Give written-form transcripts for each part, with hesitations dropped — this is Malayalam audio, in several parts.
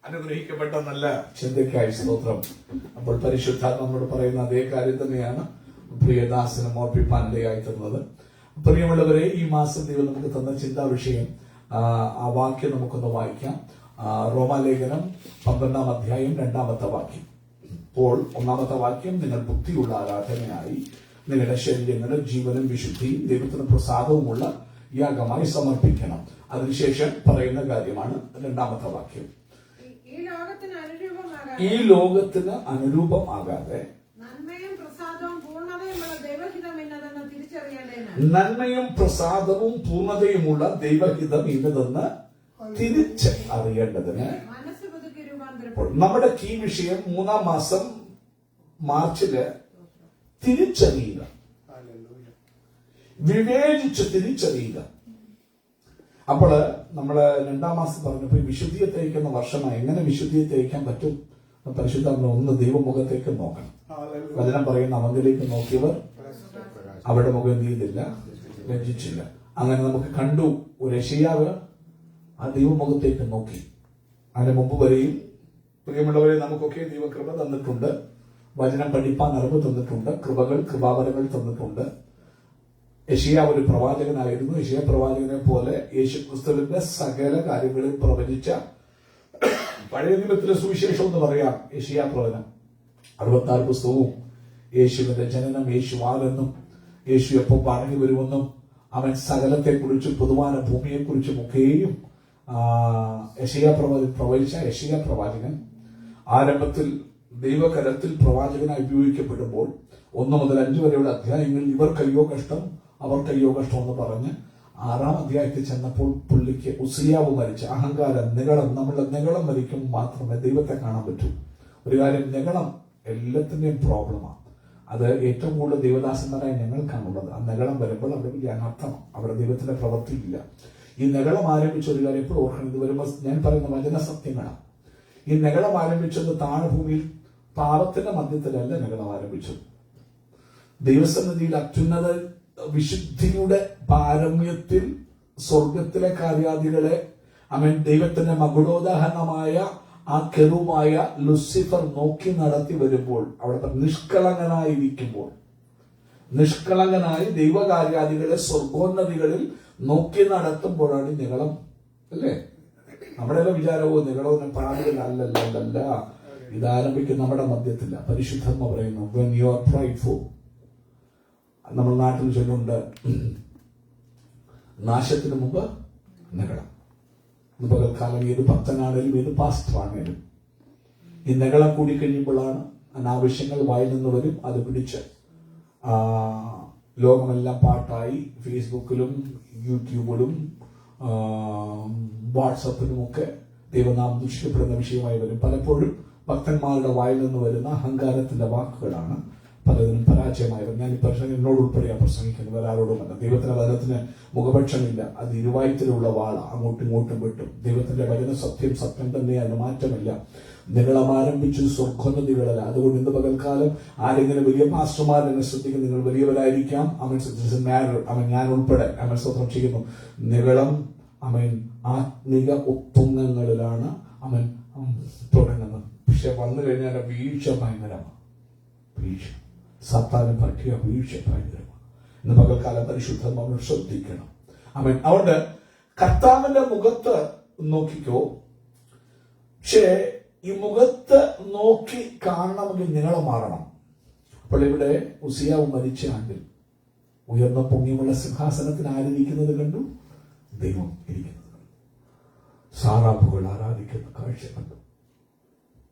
അനുഗ്രഹിക്കപ്പെട്ട നല്ല ചിന്തയ്ക്കായി സ്തോത്രം. അപ്പോൾ പരിശുദ്ധാത്മ നമ്മോട് പറയുന്ന അതേ കാര്യം തന്നെയാണ് പ്രിയദാസനും ഓർപ്പിപ്പാനിടയായി തന്നത്. പ്രിയമുള്ളവരെ, ഈ മാസം ദൈവം നമുക്ക് തന്ന ചിന്താ വിഷയം, ആ വാക്യം നമുക്കൊന്ന് വായിക്കാം. റോമാലേഖനം 12-ാം അധ്യായം 2-ാമത്തെ വാക്യം. അപ്പോൾ 1-ാമത്തെ വാക്യം, നിങ്ങൾ ബുദ്ധിയുള്ള ആരാധനയായി നിങ്ങളുടെ ശരീരങ്ങളുടെ ജീവനും വിശുദ്ധിയും ദൈവത്തിന് പ്രസാദവുമുള്ള യാഗമായി സമർപ്പിക്കണം. അതിനുശേഷം പറയുന്ന കാര്യമാണ് 2-ാമത്തെ വാക്യം. ഈ ലോകത്തിന് അനുരൂപമാകാതെ നന്മയും പ്രസാദവും പൂർണ്ണതയുമുള്ള ദൈവഹിതം ഇന്നതെന്ന് തിരിച്ചറിയേണ്ടതിന് നമ്മുടെ കീ വിഷയം 3-ാം മാസം മാർച്ചില് തിരിച്ചറിയുക, വിവേചിച്ച് തിരിച്ചറിയുക. അപ്പോൾ നമ്മള് 2-ാം മാസം പറഞ്ഞപ്പോ വിശുദ്ധിയെ തേക്കുന്ന വർഷമായി. എങ്ങനെ വിശുദ്ധിയെ തേക്കാൻ പറ്റും? പരിശുദ്ധാത്മ ഒന്ന് ദൈവമുഖത്തേക്ക് നോക്കണം. വചനം പറയുന്ന അവങ്കിലേക്ക് നോക്കിയവർ അവരുടെ മുഖം എന്ത് ചെയ്തില്ല, ലജ്ജിച്ചില്ല. അങ്ങനെ നമുക്ക് കണ്ടു, ഒരു യെശയ്യാവ് ആ ദൈവമുഖത്തേക്ക് നോക്കി. അതിന് മുമ്പ് വരെയും പ്രിയമുള്ളവരെ നമുക്കൊക്കെ ദൈവകൃപ തന്നിട്ടുണ്ട്, വചനം പഠിപ്പാൻ അറിവ് തന്നിട്ടുണ്ട്, കൃപാവരങ്ങൾ തന്നിട്ടുണ്ട്. യെശയ്യാവ് ഒരു പ്രവാചകനായിരുന്നു. യെശയ്യാ പ്രവാചകനെ പോലെ യേശുക്രിസ്തുവിന്റെ സകല കാര്യങ്ങളിൽ പ്രവചിച്ച പഴയ നിയമത്തിലെ സുവിശേഷം എന്ന് പറയാം. യെശയ്യാ പ്രവചനം 66 പുസ്തകവും യേശുവിന്റെ ജനനം, യേശു ആരെന്നും യേശു എപ്പോൾ പറഞ്ഞു വരുമെന്നും അവൻ സകലത്തെക്കുറിച്ചും പൊതുവാന ഭൂമിയെക്കുറിച്ചും ഒക്കെയും യെശയ്യാ പ്രവചിച്ച യെശയ്യാ പ്രവാചകൻ ആരംഭത്തിൽ ദൈവകരത്തിൽ പ്രവാചകനായി ഉപയോഗിക്കപ്പെടുമ്പോൾ 1 മുതൽ 5 വരെയുള്ള അധ്യായങ്ങളിൽ ഇവർക്കയ്യോ കഷ്ടം അവർക്കയ്യോ കഷ്ടം എന്ന് പറഞ്ഞ് 6-ാം അധ്യായത്തിൽ ചെന്നപ്പോൾ പുള്ളിക്ക് ഉസിയാവ് മരിച്ച അഹങ്കാരം, നിഗളം, നമ്മളുടെ നിഗളം മരിക്കുമ്പോൾ മാത്രമേ ദൈവത്തെ കാണാൻ പറ്റൂ. ഒരു കാര്യം, നിഗളം എല്ലാത്തിന്റെയും പ്രോബ്ലമാണ്. അത് ഏറ്റവും കൂടുതൽ ദൈവദാസന്മാരായി ഞങ്ങൾക്കാണുള്ളത്. ആ നിഗളം വരുമ്പോൾ അവിടെ വലിയ അനർത്ഥം, അവിടെ ദൈവത്തിന്റെ പ്രവൃത്തിയില്ല. ഈ നിഗളം ആരംഭിച്ച ഒരു കാര്യം എപ്പോഴും ഓർക്കണം. ഇത് വരുമ്പോൾ ഞാൻ പറയുന്ന വചന സത്യങ്ങളാണ്. ഈ നിഗളം ആരംഭിച്ചത് താഴ്ഭൂമിയിൽ പാപത്തിന്റെ മധ്യത്തിലല്ല നിഗളം ആരംഭിച്ചത്. ദൈവസന്നിധിയിൽ അത്യുന്നത വിശുദ്ധിയുടെ പാരമ്യത്തിൽ സ്വർഗത്തിലെ കാര്യാദികളെ ദൈവത്തിന്റെ മകുടോദാഹരണമായ ആ കെറൂബായ ലൂസിഫർ നോക്കി നടത്തി വരുമ്പോൾ, അവിടെ നിഷ്കളങ്കനായി ദൈവകാര്യാദികളെ സ്വർഗോന്നതികളിൽ നോക്കി നടത്തുമ്പോഴാണ് നിഗളം. അല്ലേ? നമ്മുടെ എല്ലാം വിചാരവും നിഗളവും പാടുകളല്ല. ഇതാരംഭിക്കും നമ്മുടെ മധ്യത്തില്ല. പരിശുദ്ധമ്മ പറയുന്നു, when you are prideful. നമ്മൾ നാട്ടിൽ ചൊല്ലുണ്ട്, നാശത്തിന് മുമ്പ് നിഗളം. പകൽക്കാലം ഏത് ഭക്തനാണേലും ഏത് പാസ്റ്ററാണേലും ഈ നിഗളം കൂടി കഴിയുമ്പോഴാണ് അനാവശ്യങ്ങൾ വായിൽ നിന്ന് വരും. അത് പിടിച്ച് ലോകമെല്ലാം പാട്ടായി ഫേസ്ബുക്കിലും യൂട്യൂബിലും വാട്സപ്പിലും ഒക്കെ ദൈവനാമം ദുഷിക്കപ്പെടുന്ന വിഷയമായി വരും. പലപ്പോഴും ഭക്തന്മാരുടെ വായിൽ നിന്ന് വരുന്ന അഹങ്കാരത്തിന്റെ വാക്കുകളാണ് പലതിനും പരാജയമായത്. ഞാൻ ഈ എന്നോട് ഉൾപ്പെടെയാണ് പ്രസംഗിക്കുന്നത്, വേറെ ആരോടുമല്ല. ദൈവത്തിന്റെ വചനത്തിന് മുഖപക്ഷമില്ല. അത് ഇരുവായത്തിലുള്ള വാള, അങ്ങോട്ടും ഇങ്ങോട്ടും വിട്ടും. ദൈവത്തിന്റെ വചന സത്യം തന്നെയാണ്, മാറ്റമില്ല. നിഗളം ആരംഭിച്ചു സ്വർഗോന്നതികളല്ല. അതുകൊണ്ട് ഇന്ന് പകൽക്കാലം ആരെങ്കിലും വലിയ പാസ്റ്റർമാർ എന്നെ ശ്രദ്ധിക്കും, നിങ്ങൾ വലിയവരായിരിക്കാം. ഞാൻ ഉൾപ്പെടെ സ്വത്രം ചെയ്യുന്നു. നിഗളം ആത്മിക ഉത്തുംഗങ്ങളിലാണ് തുടങ്ങുന്നത്. പക്ഷെ വന്നു കഴിഞ്ഞാൽ വീഴ്ച ഭയങ്കരമാണ്. സത്താനും പറ്റിയ വീഴ്ച ഭയങ്കരമാണ്. ഇന്ന് പകൽക്കാലം പരിശുദ്ധം നമ്മൾ ശ്രദ്ധിക്കണം. അതുകൊണ്ട് കർത്താവിന്റെ മുഖത്ത് നോക്കിക്കോ. പക്ഷേ ഈ മുഖത്ത് നോക്കി കാണണമെങ്കിൽ നിഗളം മാറണം. അപ്പോൾ ഇവിടെ ഉസിയാവ് മരിച്ച ആണ്ടിൽ ഉയർന്ന പൊങ്ങിയുള്ള സിംഹാസനത്തിൽ ആരിയിരിക്കുന്നത് കണ്ടു? ദൈവം ഇരിക്കുന്നത് കണ്ടു. സാറാപ്പുകൾ ആരാധിക്കുന്ന കാഴ്ച കണ്ടു.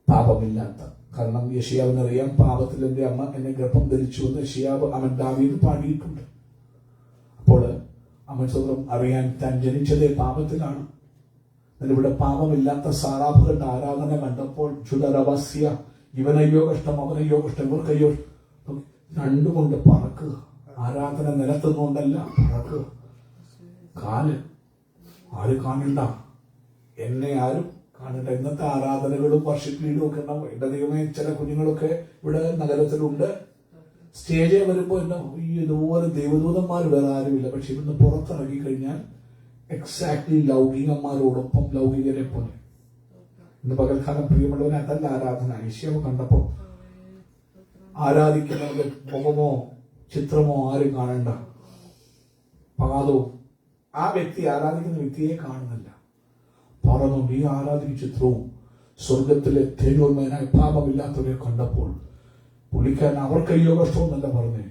പാപമില്ലാത്ത, കാരണം യെശയ്യാവിനറിയാം, പാപത്തിൽ എന്റെ അമ്മ എന്നെ ഗർഭം ധരിച്ചു എന്ന് യെശയ്യാവ് ദാവീദ് പാടിയിട്ടുണ്ട്. അപ്പോൾ സ്വന്തം അറിയാൻ താൻ ജനിച്ചതേ പാപത്തിലാണ്. ഇവിടെ പാപമില്ലാത്ത സാറാപ്പുകളുടെ ആരാധന കണ്ടപ്പോൾ ചുടരവസ്യ, ഇവനയ്യോ കഷ്ടം അവനയ്യോ കഷ്ടം ഇവർക്കയ്യോ, രണ്ടുകൊണ്ട് പറക്കുക. ആരാധന നിലത്തുന്നുകൊണ്ടല്ല, പറക്കുക. കാല് ആര് കാണണ്ട, എന്നെ ആരും കാണണ്ട. ഇന്നത്തെ ആരാധനകളും വർഷിപ്പീടും ഒക്കെ ഉണ്ടാവും. എന്റെ ദൈവമേ, ചില കുഞ്ഞുങ്ങളൊക്കെ ഇവിടെ നഗരത്തിലുണ്ട്. സ്റ്റേജിൽ വരുമ്പോ ഇതുപോലെ ദൈവദൂതന്മാർ വേറെ ആരുമില്ല. പക്ഷെ ഇവിടുന്ന് പുറത്തിറങ്ങി കഴിഞ്ഞാൽ എക്സാക്ട്ലി ലൗകികന്മാരോടൊപ്പം ലൗകികരെ പോലെ ഇന്ന് പകൽക്കാലം പ്രിയമുള്ളവരെ അതല്ല ആരാധന. യേശുവെ കണ്ടപ്പോ ആരാധിക്കുന്നവരുടെ മുഖമോ ചിത്രമോ ആരും കാണണ്ട, പാദവും ആ വ്യക്തി ആരാധിക്കുന്ന വ്യക്തിയെ കാണുന്നില്ല. പറഞ്ഞുകൊണ്ട് ഈ ആരാധിക്കുന്ന ചിത്രവും സ്വർഗത്തിലെ തേജോന്മയനായ പാപമില്ലാത്തവരെ കണ്ടപ്പോൾ പുള്ളിക്കാരൻ അവർക്കയ്യോ കഷ്ടമെന്നല്ല പറഞ്ഞേ,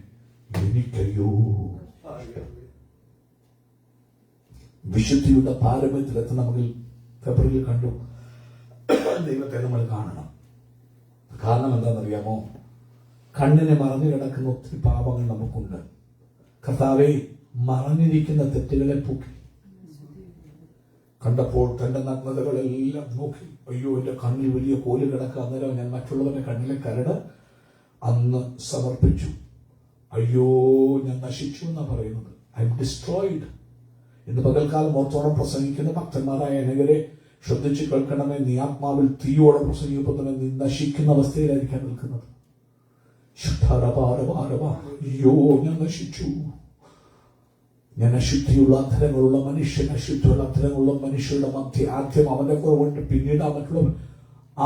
എനിക്കയ്യോ. വിശുദ്ധിയുടെ പാരമ്യത്തിലെത്തി നമുക്ക് ഫെബ്രുവരിയിൽ കണ്ടു. ദൈവത്തെ നമ്മൾ കാണണം. കാരണം എന്താണെന്നറിയാമോ? കണ്ണിനെ മറഞ്ഞു കിടക്കുന്ന ഒത്തിരി പാപങ്ങൾ നമുക്കുണ്ട്. കർത്താവേ, മറഞ്ഞിരിക്കുന്ന തെറ്റുകളെ പൂക്കി കണ്ടപ്പോൾ തന്റെ നഗ്നതകളെല്ലാം നോക്കി, അയ്യോ എന്റെ കണ്ണിൽ വലിയ കോല് കിടക്കുക. അന്നേരം ഞാൻ മറ്റുള്ളവരുടെ കണ്ണിലെ കരട് അന്ന് സമർപ്പിച്ചു. അയ്യോ ഞാൻ നശിച്ചു എന്നാ പറയുന്നത്. I M destroyed. ഇന്ന് പകൽക്കാലം ഓർത്തോളം പ്രസംഗിക്കുന്ന ഭക്തന്മാരായ അനേകരെ ശ്രദ്ധിച്ചു കേൾക്കണമേ. നീ ആത്മാവിൽ തീയോടെ പ്രസംഗിക്കപ്പെടുന്നവൻ നീ നശിക്കുന്ന അവസ്ഥയിലായിരിക്കാൻ നിൽക്കുന്നത്. അയ്യോ ഞാൻ നശിച്ചു. ഞാൻ അശുദ്ധിയുള്ള അധരങ്ങളുള്ള മനുഷ്യൻ, അശുദ്ധിയുള്ള അധരങ്ങളുള്ള മനുഷ്യരുടെ മധ്യ ആദ്യം അവന്റെ കുറവുണ്ട്, പിന്നീട് മറ്റുള്ളവർ.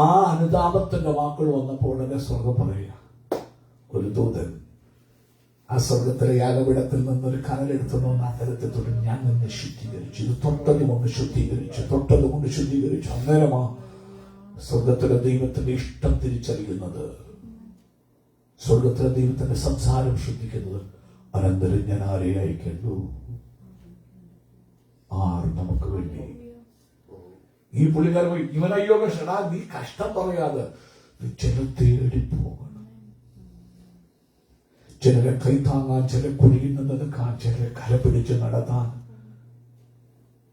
ആ അനുതാപത്തിന്റെ വാക്കുകൾ വന്നപ്പോൾ എന്റെ സ്വർഗം പറയുക, ഒരു ദൂതൻ ആ സ്വർഗത്തിലെ യാഗപീഠത്തിൽ നിന്നൊരു കനലെടുത്തുകൊണ്ട് വന്ന് ആ തരത്തിൽ തുടങ്ങി ഞാൻ നിന്നെ ശുദ്ധീകരിച്ചു. ഇത് തൊട്ടതുകൊണ്ട് ശുദ്ധീകരിച്ചു, തൊട്ടതുകൊണ്ട് ശുദ്ധീകരിച്ചു. അന്നേരമാ സ്വർഗത്തിലെ ദൈവത്തിന്റെ ഇഷ്ടം തിരിച്ചറിയുന്നത്, സ്വർഗത്തിലെ ദൈവത്തിന്റെ സംസാരം ശ്രദ്ധിക്കുന്നത്. അനന്തരം ഞാൻ ആരെ അയക്കുന്നു? ആർ നമുക്ക് വേണ്ടി? ഈ പുള്ളിക്കാരൻ പോയി ഇവനയ്യോ കഷ്ടടാ, നീ കഷ്ടം പറയാതെ ചിലർ തേടി പോകണം. ചിലരെ കൈത്താങ്ങാൻ, ചിലരെ കുടിയുന്നത് നിൽക്കാൻ, ചിലരെ കരപിടിച്ച് നടത്താൻ,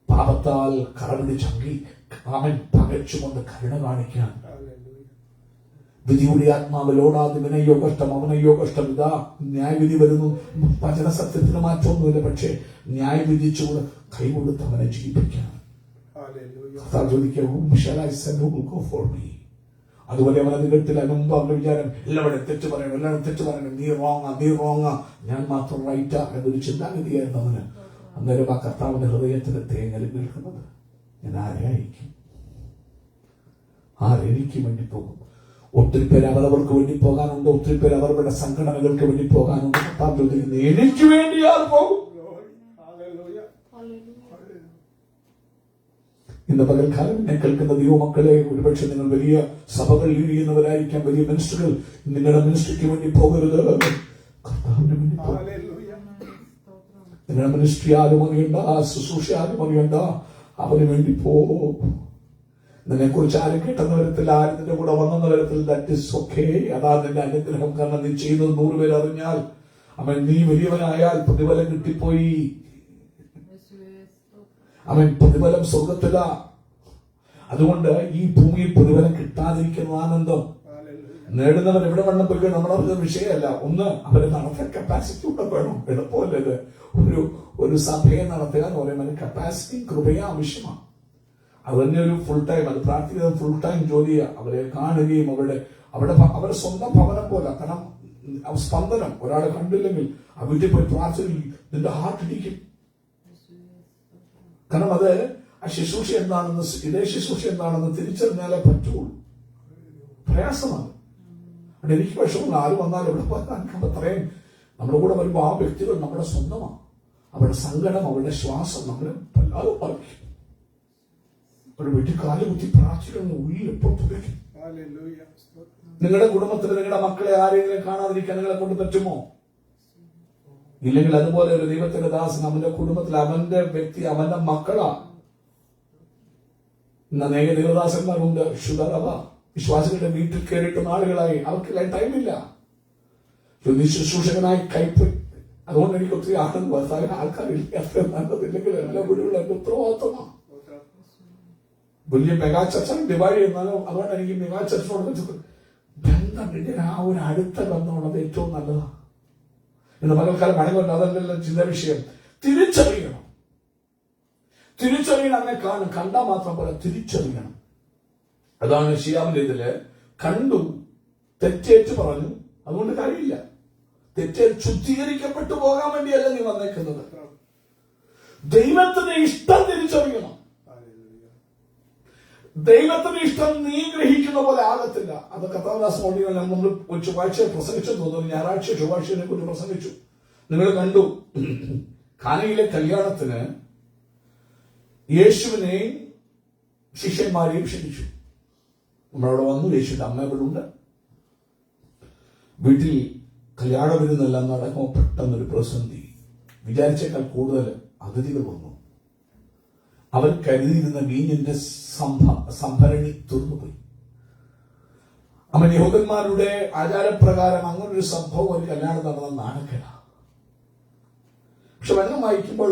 പാപത്താൽ കറപിടിച്ചങ്കി അവൻ പകച്ചുകൊണ്ട് കരുണ കാണിക്കാൻ. വിധിയുടെ ആത്മാവിലോടാതെ ഇവനയ്യോ കഷ്ടം, അവനയ്യോ കഷ്ടം. ഇതാ ന്യായവിധി വരുന്നു. വചന സത്യത്തിന് മാറ്റമൊന്നുമില്ല, പക്ഷേ ന്യായ വിധിച്ചുകൊണ്ട് കൈകൊടുത്ത് അവനെ ജീവിപ്പിക്കാൻ. അതുപോലെ അവനത് കേട്ടില്ല. മുമ്പ് അവന്റെ വിചാരം എല്ലാവരും തെറ്റ് പറയണം, എല്ലാവരും തെറ്റ് പറയണം, നീ റോങ്ങാ, ഞാൻ മാത്രം റൈറ്റാ എന്നൊരു ചിന്താഗതിയായിരുന്നു അവന്. അന്നേരം ആ കർത്താവിന്റെ ഹൃദയത്തിലെ തേങ്ങൽ കേൾക്കുന്നത്, ഞാൻ ആരെ അയക്കും? ആരെനിക്ക് വേണ്ടി പോകും? ഒത്തിരി പേര് അവരവർക്ക് വേണ്ടി പോകാനുണ്ട്, ഒത്തിരി പേര് അവരുടെ സംഘടനകൾക്ക് വേണ്ടി പോകാനുണ്ട്. എനിക്ക് വേണ്ടി ആർ പോകും? ഇന്ന് പകൽക്കാലം എന്നെ കേൾക്കുന്ന ദൈവമക്കളെ, ഒരുപക്ഷെ നിങ്ങൾ വലിയ സഭകൾ ലീഡ് ചെയ്യുന്നവരായിരിക്കാം, വലിയ മിനിസ്റ്ററുകൾ. നിങ്ങളുടെ മിനിസ്ട്രിക്ക് വേണ്ടി പോകരുത്, കർത്താവിന് വേണ്ടി പോകും. നിങ്ങളുടെ മിനിസ്ട്രി ആരും അറിയണ്ട, ശുശ്രൂഷ ആരും അറിയണ്ട, അവന് വേണ്ടി പോകും. നിന്നെ കുറിച്ച് ആരും കേട്ടെന്ന് വരത്തില്ല, ആരും നിന്റെ കൂടെ വന്നെന്ന് വരത്തില്ല. That is okay. അതാ നിന്റെ അനുഗ്രഹം. കാരണം നീ ചെയ്യുന്നത് 100 പേര് അറിഞ്ഞാൽ, അവൻ നീ വലിയവനായാൽ പ്രതിഫലം കിട്ടിപ്പോയി. അവൻ പ്രതിഫലം സ്വർഗത്തില. അതുകൊണ്ട് ഈ ഭൂമിയിൽ പ്രതിഫലം കിട്ടാതിരിക്കുന്ന ആനന്ദം നേടുന്നവൻ എവിടെ വേണം പോയി നമ്മളെ വിഷയമല്ല. ഒന്ന്, അവരെ നടത്താൻ കപ്പാസിറ്റി കൂടെ വേണം. എളുപ്പമല്ല ഇത്. ഒരു സഭയെ നടത്തുക എന്ന് പറയുമ്പോൾ കപ്പാസിറ്റി കൃപയും ആവശ്യമാണ്. അത് തന്നെ ഒരു ഫുൾ ടൈം, അത് പ്രാർത്ഥിക്കുന്നത് ഫുൾ ടൈം ജോലിയാ. അവരെ കാണുകയും അവരുടെ സ്വന്തം ഭവനം പോലെ. കാരണം സ്പന്ദനം ഒരാളെ കണ്ടില്ലെങ്കിൽ ആ വീട്ടിൽ പോയി പ്രാർത്ഥിക്കും, നിന്റെ ഹാർട്ട് ഇടിക്കും. കാരണം അത് ആ ശുശ്രൂഷ എന്താണെന്ന്, ഇതേ ശുശ്രൂഷ എന്താണെന്ന് തിരിച്ചറിഞ്ഞാലേ പറ്റുള്ളൂ. പ്രയാസമാണ്. എനിക്ക് വിഷമം ആര് വന്നാലും എവിടെ പോകാൻ അത്രയും നമ്മുടെ കൂടെ വരുമ്പോൾ ആ വ്യക്തികൾ നമ്മുടെ സ്വന്തമാണ്. അവരുടെ സങ്കടം, അവരുടെ ശ്വാസം നമ്മളെ വല്ലാതെ ബാധിക്കും. ഒരു വീട്ടിൽ കാലുകുത്തി പ്രാർത്ഥിക്കുന്ന ഉള്ളിൽ എപ്പോൾ തുറയ്ക്കും. നിങ്ങളുടെ കുടുംബത്തിൽ നിങ്ങളുടെ മക്കളെ ആരെങ്കിലും കാണാതിരിക്കാൻ നിങ്ങളെ കൊണ്ട് പറ്റുമോ? ഇല്ലെങ്കിൽ അതുപോലെ ഒരു ദൈവത്തിന്റെ ദാസൻ അവന്റെ കുടുംബത്തിൽ അവന്റെ വ്യക്തി അവന്റെ മക്കളാ. ഇന്ന് അനേക ദൈവദാസന്മാരുണ്ട്, ശുദ്ധറവ വിശ്വാസികളുടെ വീട്ടിൽ കയറിയിട്ട് നാളുകളായി, അവർക്ക് ടൈമില്ല. ശുശ്രൂഷകനായി കൈപ്പ്. അതുകൊണ്ട് എനിക്ക് ഒത്തിരി ആനന്ദം. ആൾക്കാരില്ല, നല്ലതില്ലെങ്കിൽ എല്ലാ വീടുകളും എന്റെ ഉത്തരവാദിത്തമാണ്. വലിയ മെഗാ ചർച്ച ഡിവൈഡ് ചെയ്യുന്നാലും അതുകൊണ്ട് എനിക്ക് മെഗാ ചർച്ചിനോട് ബന്ധം, ആ ഒരു അടുത്ത ബന്ധമുള്ളത് ഏറ്റവും നല്ലതാണ്. ഇന്ന് പകൽക്കാലം മണികൊണ്ട് അതല്ലല്ലോ ചിന്ത വിഷയം. തിരിച്ചറിയണം. അവനെ കാണും. കണ്ടാൽ മാത്രം പോലെ തിരിച്ചറിയണം. അതാണ് ഷിയാമിന്റെ ഇതില് കണ്ടു, തെറ്റേറ്റ് പറഞ്ഞു. അതുകൊണ്ട് കഴിയില്ല. തെറ്റേറ്റ് ശുദ്ധീകരിക്കപ്പെട്ടു പോകാൻ വേണ്ടിയല്ല നീ വന്നേക്കുന്നത്. ദൈവത്തിന്റെ ഇഷ്ടം തിരിച്ചറിയണം. ദൈവത്തിന്റെ ഇഷ്ടം നീ ഗ്രഹിക്കുന്ന പോലെ ആകത്തില്ല. അത് കർത്താവദാസ് മോഡികൾ നമ്മൾ ഒരു ചൊവ്വാഴ്ച പ്രസംഗിച്ചെന്ന് തോന്നുന്നു. ഞായറാഴ്ച ചൊവ്വാഴ്ചയെ കുറിച്ച് പ്രസംഗിച്ചു. നിങ്ങൾ കണ്ടു, കാനയിലെ കല്യാണത്തിന് യേശുവിനെയും ശിഷ്യന്മാരെയും ക്ഷണിച്ചു. നമ്മളവിടെ വന്നു. യേശുവിന്റെ അമ്മ ഇവിടെ ഉണ്ട്. വീട്ടിൽ കല്യാണ വിരുന്നെല്ലാം നടക്കുമ്പോൾ പെട്ടെന്നൊരു പ്രതിസന്ധി. വിചാരിച്ചേക്കാൾ കൂടുതൽ അതിഥികൾ വന്നു. അവർ കരുതിയിരുന്ന വീഞ്ഞിന്റെ സംഭരണി തുറന്നുപോയി. അവൻ യഹൂദന്മാരുടെ ആചാരപ്രകാരം അങ്ങനൊരു സംഭവം ഒരു കല്യാണം നടന്ന നാണക്കേട. പക്ഷെ വെള്ളം വായിക്കുമ്പോൾ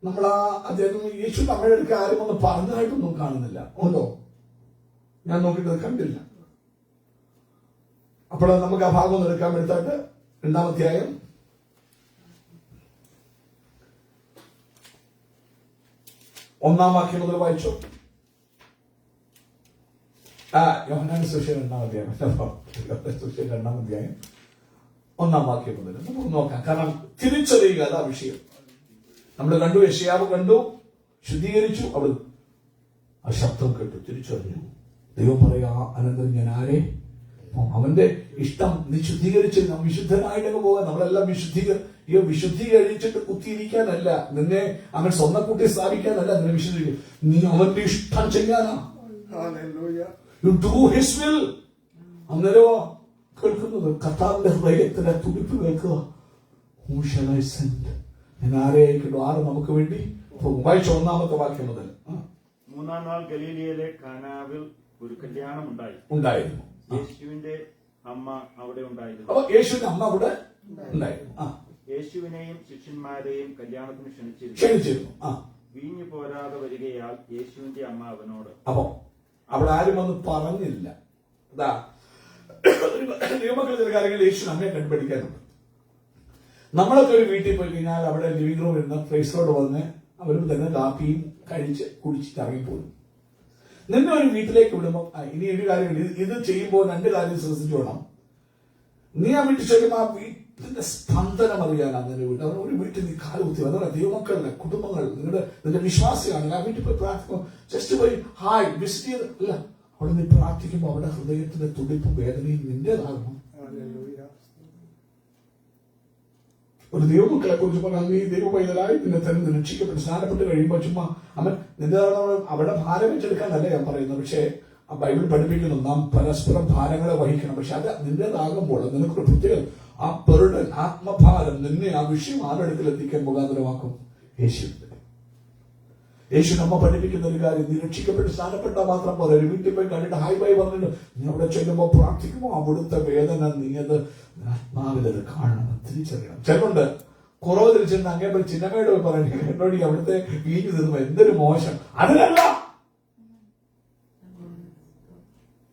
നമ്മൾ അദ്ദേഹം യേശു അമ്മയുടെ അടുക്ക ആരും ഒന്ന് പറഞ്ഞതായിട്ടൊന്നും കാണുന്നില്ല. ഉണ്ടോ? ഞാൻ നോക്കിയിട്ട് കണ്ടില്ല. അപ്പോൾ നമുക്ക് ആ ഭാഗം ഒന്ന് എടുക്കാൻ എടുത്തായിട്ട് 2-ാം അധ്യായം 1-ാം വാക്യം മുതൽ വായിച്ചോ. യോഹന്നാന്റെ സുവിശേഷം 2-ാം അധ്യായം 2-ാം അധ്യായം 1-ാം വാക്യം മുതൽ നമുക്ക് നോക്കാം. കാരണം തിരിച്ചറിയുക, അതാ വിഷയം. നമ്മൾ കണ്ടു, യെശയ്യാവ് കണ്ടു, ശുദ്ധീകരിച്ചു. അവൾ ആ ശബ്ദം കേട്ടു, തിരിച്ചറിഞ്ഞു. ദൈവം പറയാ, അനന്തരം ഞാൻ ആരെ? അവന്റെ ഇഷ്ടം നീ ശുദ്ധീകരിച്ച് വിശുദ്ധനായിട്ടൊക്കെ പോകാൻ. നമ്മളെല്ലാം വിശുദ്ധി കഴിച്ചിട്ട് കുത്തിയിരിക്കാനല്ല, നിന്നെ അവൻ സ്വന്തം കൂട്ടി സ്ഥാപിക്കാനല്ല നിന്നെ വിശുദ്ധീകരിക്കും. നീ അവന്റെ ഇഷ്ടം ചെയ്യാനാ. You do his will. അന്നേരോ കേൾക്കുന്നത് കർത്താവിന്റെ ഹൃദയത്തിന്റെ തുടിപ്പ് കേൾക്കുക. Whom shall I send? ഞാൻ ആരെ അയക്കണ്ടോ? ആറ് നമുക്ക് വേണ്ടി പോകും. വായിച്ച 1-ാമത്തെ വാക്യം മുതൽ. 3-ാം നാൾ ഗലീലയിലെ കാനാവിൽ ഒരു കല്യാണം ഉണ്ടായിരുന്നു. യേശുവിന്റെ അമ്മ അവിടെ ഉണ്ടായിരുന്നു. അപ്പൊ യേശുവിന്റെ അമ്മ അവിടെ ഉണ്ടായിരുന്നു. യേശുവിനെയും ശിഷ്യന്മാരെയും കല്യാണത്തിന് ക്ഷണിച്ചിരുന്നു. വീഞ്ഞു പോരാതെ വരികയാൽ യേശുവിന്റെ അമ്മ അവനോട്. അപ്പൊ അവിടെ ആരും ഒന്നും പറഞ്ഞില്ല. അതാ നിയമങ്ങൾ ചില കാര്യങ്ങൾ യേശു നമ്മെ കണ്ടുപിടിക്കാനുണ്ട്. നമ്മളൊക്കെ ഒരു വീട്ടിൽ പോയി കഴിഞ്ഞാൽ അവിടെ ലിവിംഗ് റൂമിൽ നിന്ന് ഫ്രൈസറോട് വന്ന് അവരും തന്നെ കാപ്പിയും കഴിച്ച് കുടിച്ചിട്ട് ഇറങ്ങിപ്പോലും. നിന്നെ ഒരു വീട്ടിലേക്ക് വിടുമ്പോൾ ഇനി ഒരു കാര്യം, ഇത് ചെയ്യുമ്പോൾ 2 കാര്യം ശ്രദ്ധിച്ചു വേണം. നീ ആ വീട്ടിൽ ചെല്ലുമ്പോൾ ആ വീട്ടിന്റെ സ്പന്ദനം അറിയാനാണ് നിന്റെ വീട്ടിൽ. ഒരു വീട്ടിൽ നീ കാലുകുത്തി അതല്ല, ദൈവമക്കളുടെ കുടുംബങ്ങൾ നിന്റെ വിശ്വാസിയാണ്. ആ വീട്ടിൽ പോയി പ്രാർത്ഥിക്കുമ്പോൾ ജസ്റ്റ് പോയി ഹായ് വിസിറ്റ് ചെയ്ത് അല്ല, അവിടെ നീ പ്രാർത്ഥിക്കുമ്പോൾ അവിടെ ഹൃദയത്തിന്റെ തുടിപ്പും വേദനയും നിന്റേതാകണം. ഒരു ദൈവമക്കളെ കുറിച്ച് പറഞ്ഞാൽ നീ ദൈവ പൈതലായി നിന്നെ തന്നെ രക്ഷിക്കപ്പെട്ട് സ്നാനപ്പെട്ട് കഴിയുമ്പോൾ ചുമ്മാ അവൻ നിന്റെ അവിടെ ഭാരം വെച്ചെടുക്കാനല്ല ഞാൻ പറയുന്നത്. പക്ഷേ ആ ബൈബിൾ പഠിപ്പിക്കുന്നു നാം പരസ്പരം ഭാരങ്ങളെ വഹിക്കണം. പക്ഷെ അത് നിന്റേതാകുമ്പോൾ നിനക്കൊരു പ്രത്യേക ആ ബർഡൻ, ആത്മഭാരം നിന്നെ ആ വിഷയം ആരെടുക്കൽ എത്തിക്കാൻ മുഖാന്തരമാക്കും യേശുവിന്റെ. യേശു നമ്മ പഠിപ്പിക്കുന്ന ഒരു കാര്യം, നീ രക്ഷിക്കപ്പെട്ട് സ്നാനപ്പെട്ടാൽ മാത്രം പോലെ ഒരു വീട്ടിൽ പോയി കണ്ടിട്ട് ഹായ് ബൈ പറഞ്ഞിട്ട് നീ അവിടെ ചെല്ലുമ്പോൾ പ്രാർത്ഥിക്കുമ്പോൾ അവിടുത്തെ വേദന നീ അത് ആത്മാവിലത് കാണണം, തിരിച്ചറിയണം. ചിലരുണ്ട് കുറവ് തിരിച്ചിട്ട് അങ്ങേ പോയി ചിന്നമ്മയോട് പോയി പറയുന്നത് എന്നോട് അവിടുത്തെ വീഞ്ഞു തീർന്നു എന്തൊരു മോശം. അതിനല്ല,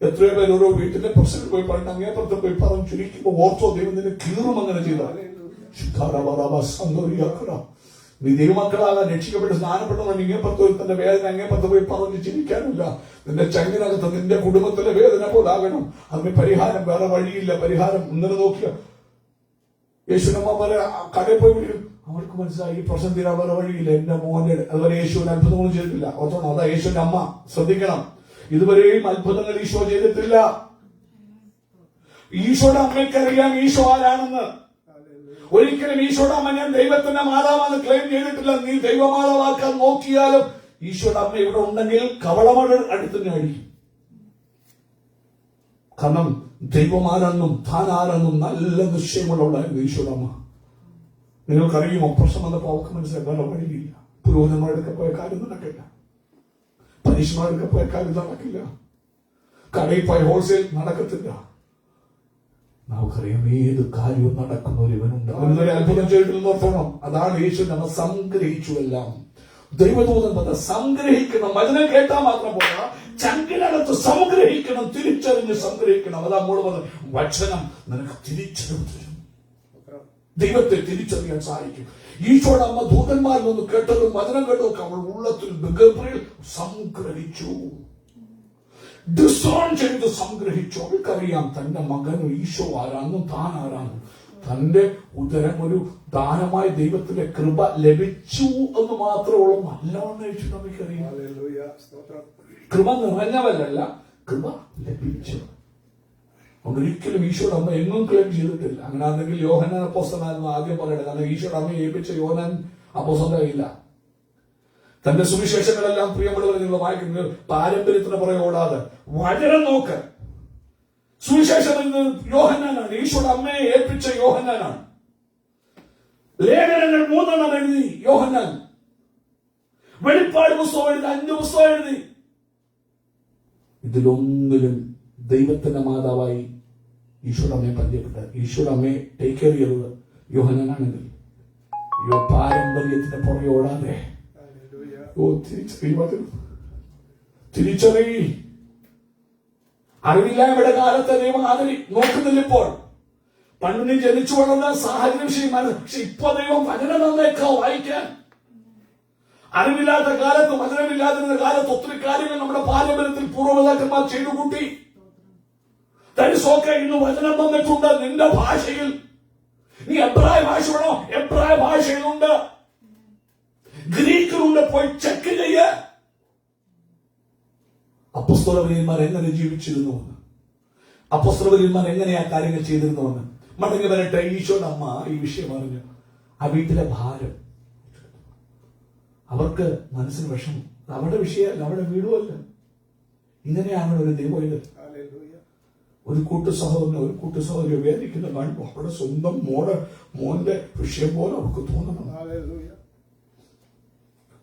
എത്രയോ പേര് ഓരോ വീട്ടിലെ പ്രശ്നത്തിൽ പോയി പറഞ്ഞിട്ട് അങ്ങേപ്പുറത്ത് പോയി പറഞ്ഞു ചുരുക്കുമ്പോ ഓർത്തോ ദൈവം നിന്നെ കീറും അങ്ങനെ ചെയ്താൽ. നീ ദൈവമക്കളാകാൻ രക്ഷിക്കപ്പെട്ട് സ്നാനപ്പെട്ടവൻ ഇങ്ങേപ്പുറത്ത് തന്റെ വേദന അങ്ങേപ്പുറത്ത് പോയി പറഞ്ഞ് ചിരിക്കാനില്ല. നിന്റെ ചങ്ങിനകത്ത് നിന്റെ കുടുംബത്തിലെ വേദന പോലാകണം. അതിന് പരിഹാരം വേറെ വഴിയില്ല. പരിഹാരം ഇന്നലെ നോക്കിയ യേശുനമ്മ പോലെ കടയിൽ പോയി വിളിക്കും. അവർക്ക് മനസ്സിലായി ഈ പ്രശ്നം തീരാൻ വേറെ വഴിയില്ല. എന്റെ മോന്റെ അതുവരെ യേശുവിന് അത്ഭുതങ്ങളും ചെയ്തിട്ടില്ല. ഓർത്തോണം, അതാ യേശുവിന്റെ അമ്മ. ശ്രദ്ധിക്കണം, ഇതുവരെയും അത്ഭുതങ്ങൾ ഈശോ ചെയ്തിട്ടില്ല. ഈശോയുടെ അമ്മയ്ക്കറിയാം ഈശോ ആരാണെന്ന്. ഒരിക്കലും ഈശോയുടെ അമ്മ ഞാൻ ദൈവത്തിന്റെ മാതാവെന്ന് ക്ലെയിം ചെയ്തിട്ടില്ല. നീ ദൈവമാതാവാക്കാൻ നോക്കിയാലും ഈശോയുടെ അമ്മ ഇവിടെ ഉണ്ടെങ്കിൽ കവളമഴ അടുത്തന്നെ അടിക്കും. കാരണം ദൈവമാരെന്നും താൻ ആരെന്നും നല്ല നിശ്ചയമുള്ളവളായിരുന്നു ഈശോയുടെ അമ്മ. നിങ്ങൾക്കറിയുമോ, പ്രശ്നം വന്നപ്പോൾ അവർക്ക് മനസ്സിലാക്കാൻ വഴിയില്ല. പുരോഹിതന്മാരൊക്കെ പോയ കാര്യം നടക്കില്ല, പരീക്ഷമാരൊക്കെ പോയ കാര്യം നടക്കില്ല, കടയിൽ പോയ ഹോൾസെയിൽ നടക്കത്തില്ല. നമുക്കറിയാം ഏത് കാര്യവും നടക്കുന്ന ഒരുവനുണ്ട്. അവനൊരു അത്ഭുതം ചെയ്തില്ലെന്ന് ഓർത്തോണം. അതാണ് യേശു നമ്മെ സംഗ്രഹിച്ചു. എല്ലാം ദൈവദൂതൻ വന്ന് സംഗ്രഹിക്കണം. വചനം കേട്ടാൽ മാത്രം പോരാ, ചങ്കിനകത്ത് സംഗ്രഹിക്കണം, തിരിച്ചറിഞ്ഞ് സംഗ്രഹിക്കണം. അതാ മോള് വന്ന് വചനം നിനക്ക് തിരിച്ചറിവ് തരും. ദൈവത്തെ തിരിച്ചറിയാൻ സഹായിക്കും. ഈശോയുടെ അമ്മ ദൂതന്മാരിൽ നിന്ന് കേട്ടതും വചനം കേട്ടതൊക്കെ അവൾ ഉള്ളത്തിൽ സംഗ്രഹിച്ചു, ഡിസോൺ ചെയ്ത് സംഗ്രഹിച്ചു. അവൾക്കറിയാം തന്റെ മകന് ഈശോ ആരാന്നും താൻ ആരാന്നും. തന്റെ ഉദരം ഒരു ദാനമായി ദൈവത്തിന്റെ കൃപ ലഭിച്ചു എന്ന് മാത്രമേ നല്ലവണ്ണം യേശു നമുക്കറിയാം. കൃപ നിറഞ്ഞവരല്ല, കൃപ ലഭിച്ചവർ. ഒരിക്കലും ഈശോയുടെ അമ്മ എങ്ങും ക്ലെയിം ചെയ്തിട്ടില്ല. അങ്ങനെ ആണെങ്കിൽ യോഹന്നാൻ അപ്പോസ്തലനായിരുന്നു ആദ്യം പറയട്ടെ. കാരണം ഈശോയുടെ അമ്മയെ ഏൽപ്പിച്ച യോഹന്നാൻ അപ്പോസ്തലനില്ല. തന്റെ സുവിശേഷങ്ങളെല്ലാം പ്രിയമുള്ളവർ നിങ്ങൾ വായിക്കുന്നത് പാരമ്പര്യത്തിന് പുറകെ ഓടാതെ വചനം നോക്ക്. സുവിശേഷം എന്ന് യോഹന്നാനാണ്, ഈശോയുടെ അമ്മയെ ഏൽപ്പിച്ച യോഹന്നാനാണ്. ലേഖനങ്ങൾ 3 എഴുതി യോഹന്നാൻ. വെളിപ്പാട് പുസ്തകം എഴുതി, 5 പുസ്തകം എഴുതി. ഇതിലൊന്നിലും ദൈവത്തിന്റെ മാതാവായി ഈശോയുടെ അമ്മയെ പരിചയപ്പെട്ട, ഈശോയുടെ അമ്മയെ ടേക്ക് കെയർ ചെയ്തത് യോഹന്നാനാണെങ്കിൽ പാരമ്പര്യത്തിന്റെ പുറകെ ഓടാതെ തിരിച്ചറിയി. അറിവില്ലായ്മയുടെ കാലത്തെ ദൈവം നോക്കുന്നില്ല. ഇപ്പോൾ പണ്ട് നീ ജനിച്ചു വളർന്ന സാഹചര്യം വിഷയമാണ്. പക്ഷെ ഇപ്പൊ ദൈവം വചനം തന്നേക്കാ വായിക്കാൻ. അറിവില്ലാത്ത കാലത്ത്, വചനമില്ലാതിരുന്ന കാലത്ത് ഒത്തിരി കാര്യങ്ങൾ നമ്മുടെ പാരമ്പര്യത്തിൽ പൂർവ്വപിതാക്കന്മാർ ചെയ്തു കൂട്ടി. തരിസോക്കെ ഇന്ന് വചനം തന്നിട്ടുണ്ട് നിന്റെ ഭാഷയിൽ. നീ എബ്രായ ഭാഷ വേണോ? എബ്രായ ഭാഷയിലുണ്ട്, ഗ്രീക്കിലുണ്ട്. പോയി ചെക്ക് ചെയ്യ. അപ്പോസ്തലന്മാർ എങ്ങനെ ജീവിച്ചിരുന്നുവെന്ന്, അപ്പോസ്തലന്മാർ എങ്ങനെ ആ കാര്യങ്ങൾ ചെയ്തിരുന്നുവെന്ന് മടങ്ങി വരട്ടെ. ഈശോയുടെ അമ്മ ഈ വിഷയം അറിഞ്ഞു. ആ വീട്ടിലെ ഭാരം, അവർക്ക് മനസ്സിന് വിഷമം. അവരുടെ വിഷയമല്ല, അവരുടെ വീടുമല്ല. ഇങ്ങനെയാണ് ഒരു ദൈവം. ഒരു കൂട്ടു സഹോദരി വേദിക്കുന്ന കാണുമ്പോൾ അവരുടെ സ്വന്തം മോന്റെ വിഷയം പോലെ അവർക്ക് തോന്നണം.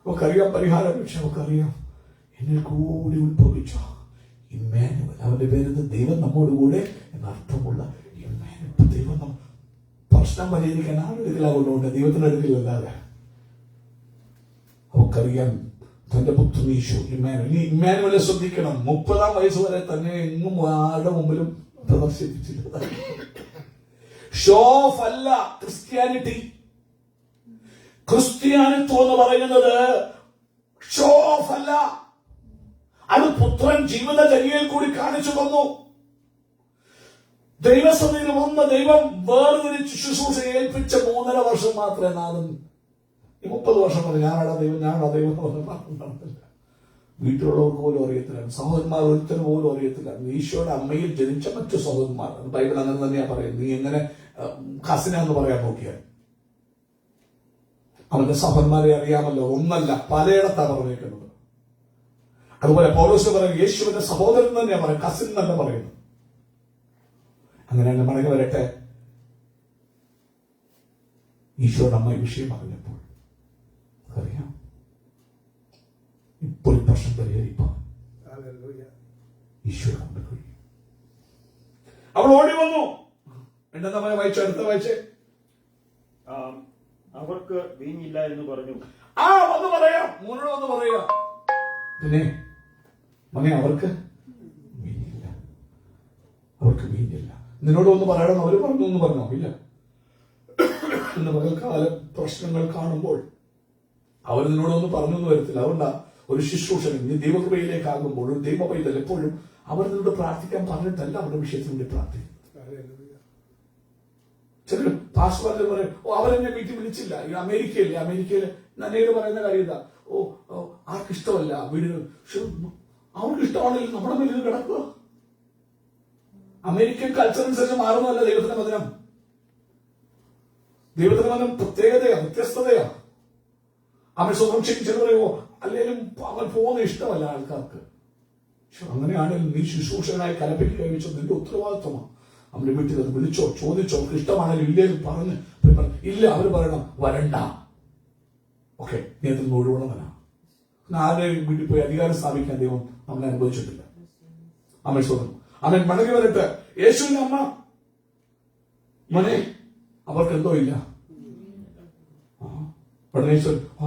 അവക്കറിയാം പരിഹാരം, പക്ഷെ അവക്കറിയാം എന്നിൽ കൂടി ഉത്ഭവിച്ച ഇമ്മാനുവൽ, അവന്റെ പേര് ദൈവം നമ്മോട് കൂടെ എന്നർത്ഥമുള്ള ഇമ്മാനുവൽ. ദൈവം പ്രശ്നം പരിഹരിക്കാൻ ആരുടെ അടുക്കലാകൊണ്ടുണ്ട്, ദൈവത്തിന്റെ അടുക്കലല്ലാതെ. അവക്കറിയാം തന്റെ പുത്രൻ ഈശോ ഇമ്മാനുവൽ. ഇനി ഇമ്മാനുവലെ ശ്രദ്ധിക്കണം. 30-ാം വയസ്സ് വരെ തന്നെ എങ്ങും ആരുടെ മുമ്പിലും പ്രദർശിപ്പിച്ചില്ല. ഷോ ഓഫ് അല്ല ക്രിസ്ത്യാനിറ്റി. ക്രിസ്ത്യാനിത്വം എന്ന് പറയുന്നത് ഷോ ഓഫ് അല്ല. അത് പുത്രൻ ജീവിതചര്യയിൽ കൂടി കാണിച്ചു തന്നു. ദൈവസഭയിൽ വന്ന ദൈവം വേർതിരിച്ച് ശുശ്രൂഷ ഏൽപ്പിച്ച 3.5 വർഷം മാത്രമേ നാളും. ഈ 30 വർഷം പറഞ്ഞു ഞാനാടാ ദൈവം പറഞ്ഞില്ല. വീട്ടിലുള്ളവർക്ക് പോലും അറിയത്തില്ല, സഹോദരന്മാർ ഒരുത്തരും പോലും അറിയത്തില്ല. ഈശോയുടെ അമ്മയിൽ ജനിച്ച മറ്റു സഹോദരന്മാർ, ബൈബിൾ അങ്ങനെ തന്നെയാ പറയുന്നത്. നീ എങ്ങനെ കസിനാന്ന് പറയാൻ നോക്കിയാൽ അവന്റെ സഹോദരന്മാരെ അറിയാമല്ലോ. ഒന്നല്ല, പലയിടത്താണ് പറഞ്ഞേക്കുന്നത്. അതുപോലെ പൗലോസ് പറയും യേശുവിന്റെ സഹോദരൻ തന്നെയാ പറയും, കസിൻ തന്നെ പറയുന്നു. അങ്ങനെ മടങ്ങി വരട്ടെ. ഈശോയുടെ അമ്മ ഈ വിഷയം പറഞ്ഞപ്പോൾ അറിയാം ഇപ്പോൾ പ്രശ്നം പരിഹരിപ്പാൻ ഈശോയുടെ അമ്മ കഴിയും. അവൾ ഓടി വന്നു. എന്താ വായിച്ചു? അടുത്ത വായിച്ചേ. അവർക്ക് വീഞ്ഞില്ല എന്ന് പറഞ്ഞു. വന്ന് പറയാം, മോനോട് വന്ന് പറയാ. പിന്നെ മനെ അവർക്ക് വീഞ്ഞില്ല, അവർക്ക് വീഞ്ഞില്ല. നിന്നോട് ഒന്ന് പറയണം. അവര് പറഞ്ഞു പറഞ്ഞോ? ഇല്ല. ഇന്ന് പകൽക്കാലം പ്രശ്നങ്ങൾ കാണുമ്പോൾ അവർ നിന്നോടൊന്നും പറഞ്ഞൊന്നും വരത്തില്ല. അതുകൊണ്ടാ ഒരു ശുശ്രൂഷകൻ നീ ദൈവകൃപയിലേക്കാകുമ്പോൾ ഒരു ദൈവ പൈതൽ എപ്പോഴും അവർ നിന്നോട് പ്രാർത്ഥിക്കാൻ പറഞ്ഞിട്ടല്ല അവരുടെ വിഷയത്തിന് വേണ്ടി പ്രാർത്ഥിക്കും. ചില പാസ്റ്റർമാർ പറയും അവരെന്നെ വീട്ടിൽ വിളിച്ചില്ല. ഈ അമേരിക്കയിൽ നന്നേട് പറയുന്ന കാര്യം ഇതാ, ആർക്കിഷ്ടമല്ല വീടിന്. അവർക്ക് ഇഷ്ടമാണെങ്കിൽ നമ്മുടെ വീട്ടിൽ കിടക്കുക. അമേരിക്കൻ കൾച്ചറിനനുസരിച്ച് മാറുന്നതല്ല ദൈവത്തിന്റെ വചനം. ദൈവത്തിന്റെ വചനം പ്രത്യേകതയാ, വ്യത്യസ്തതയാ. അവൻ സ്വന്തം ക്ഷണിച്ചെന്ന് പറയുമോ? അല്ലെങ്കിലും അവൻ പോകുന്ന ഇഷ്ടമല്ല ആൾക്കാർക്ക്. അങ്ങനെയാണെങ്കിൽ നീ ശുശ്രൂഷകനായി കലപ്പിക്ക് കഴിച്ചോ, നിന്റെ ഉത്തരവാദിത്വമാണ്. അവന്റെ വീട്ടിൽ അത് വിളിച്ചോ, ചോദിച്ചോ, അവർക്ക് ഇഷ്ടമാണെങ്കിൽ ഇല്ലേലും പറഞ്ഞ് ഇല്ല അവർ പറയണം വരണ്ട. ഓക്കെ, നീ അതിൽ നിന്ന് ഒഴിവണവനാ. ആരെയും വീട്ടിൽ പോയി അധികാരം സ്ഥാപിക്കാൻ ദൈവം നമ്മളെ അനുഭവിച്ചിട്ടില്ല. അമ്മ സ്വന്തം അവൻ മടങ്ങി വരട്ടെ. യേശുവിന്റെ അമ്മ മനെ അവർക്ക് എന്തോ ഇല്ല. ഉടനെ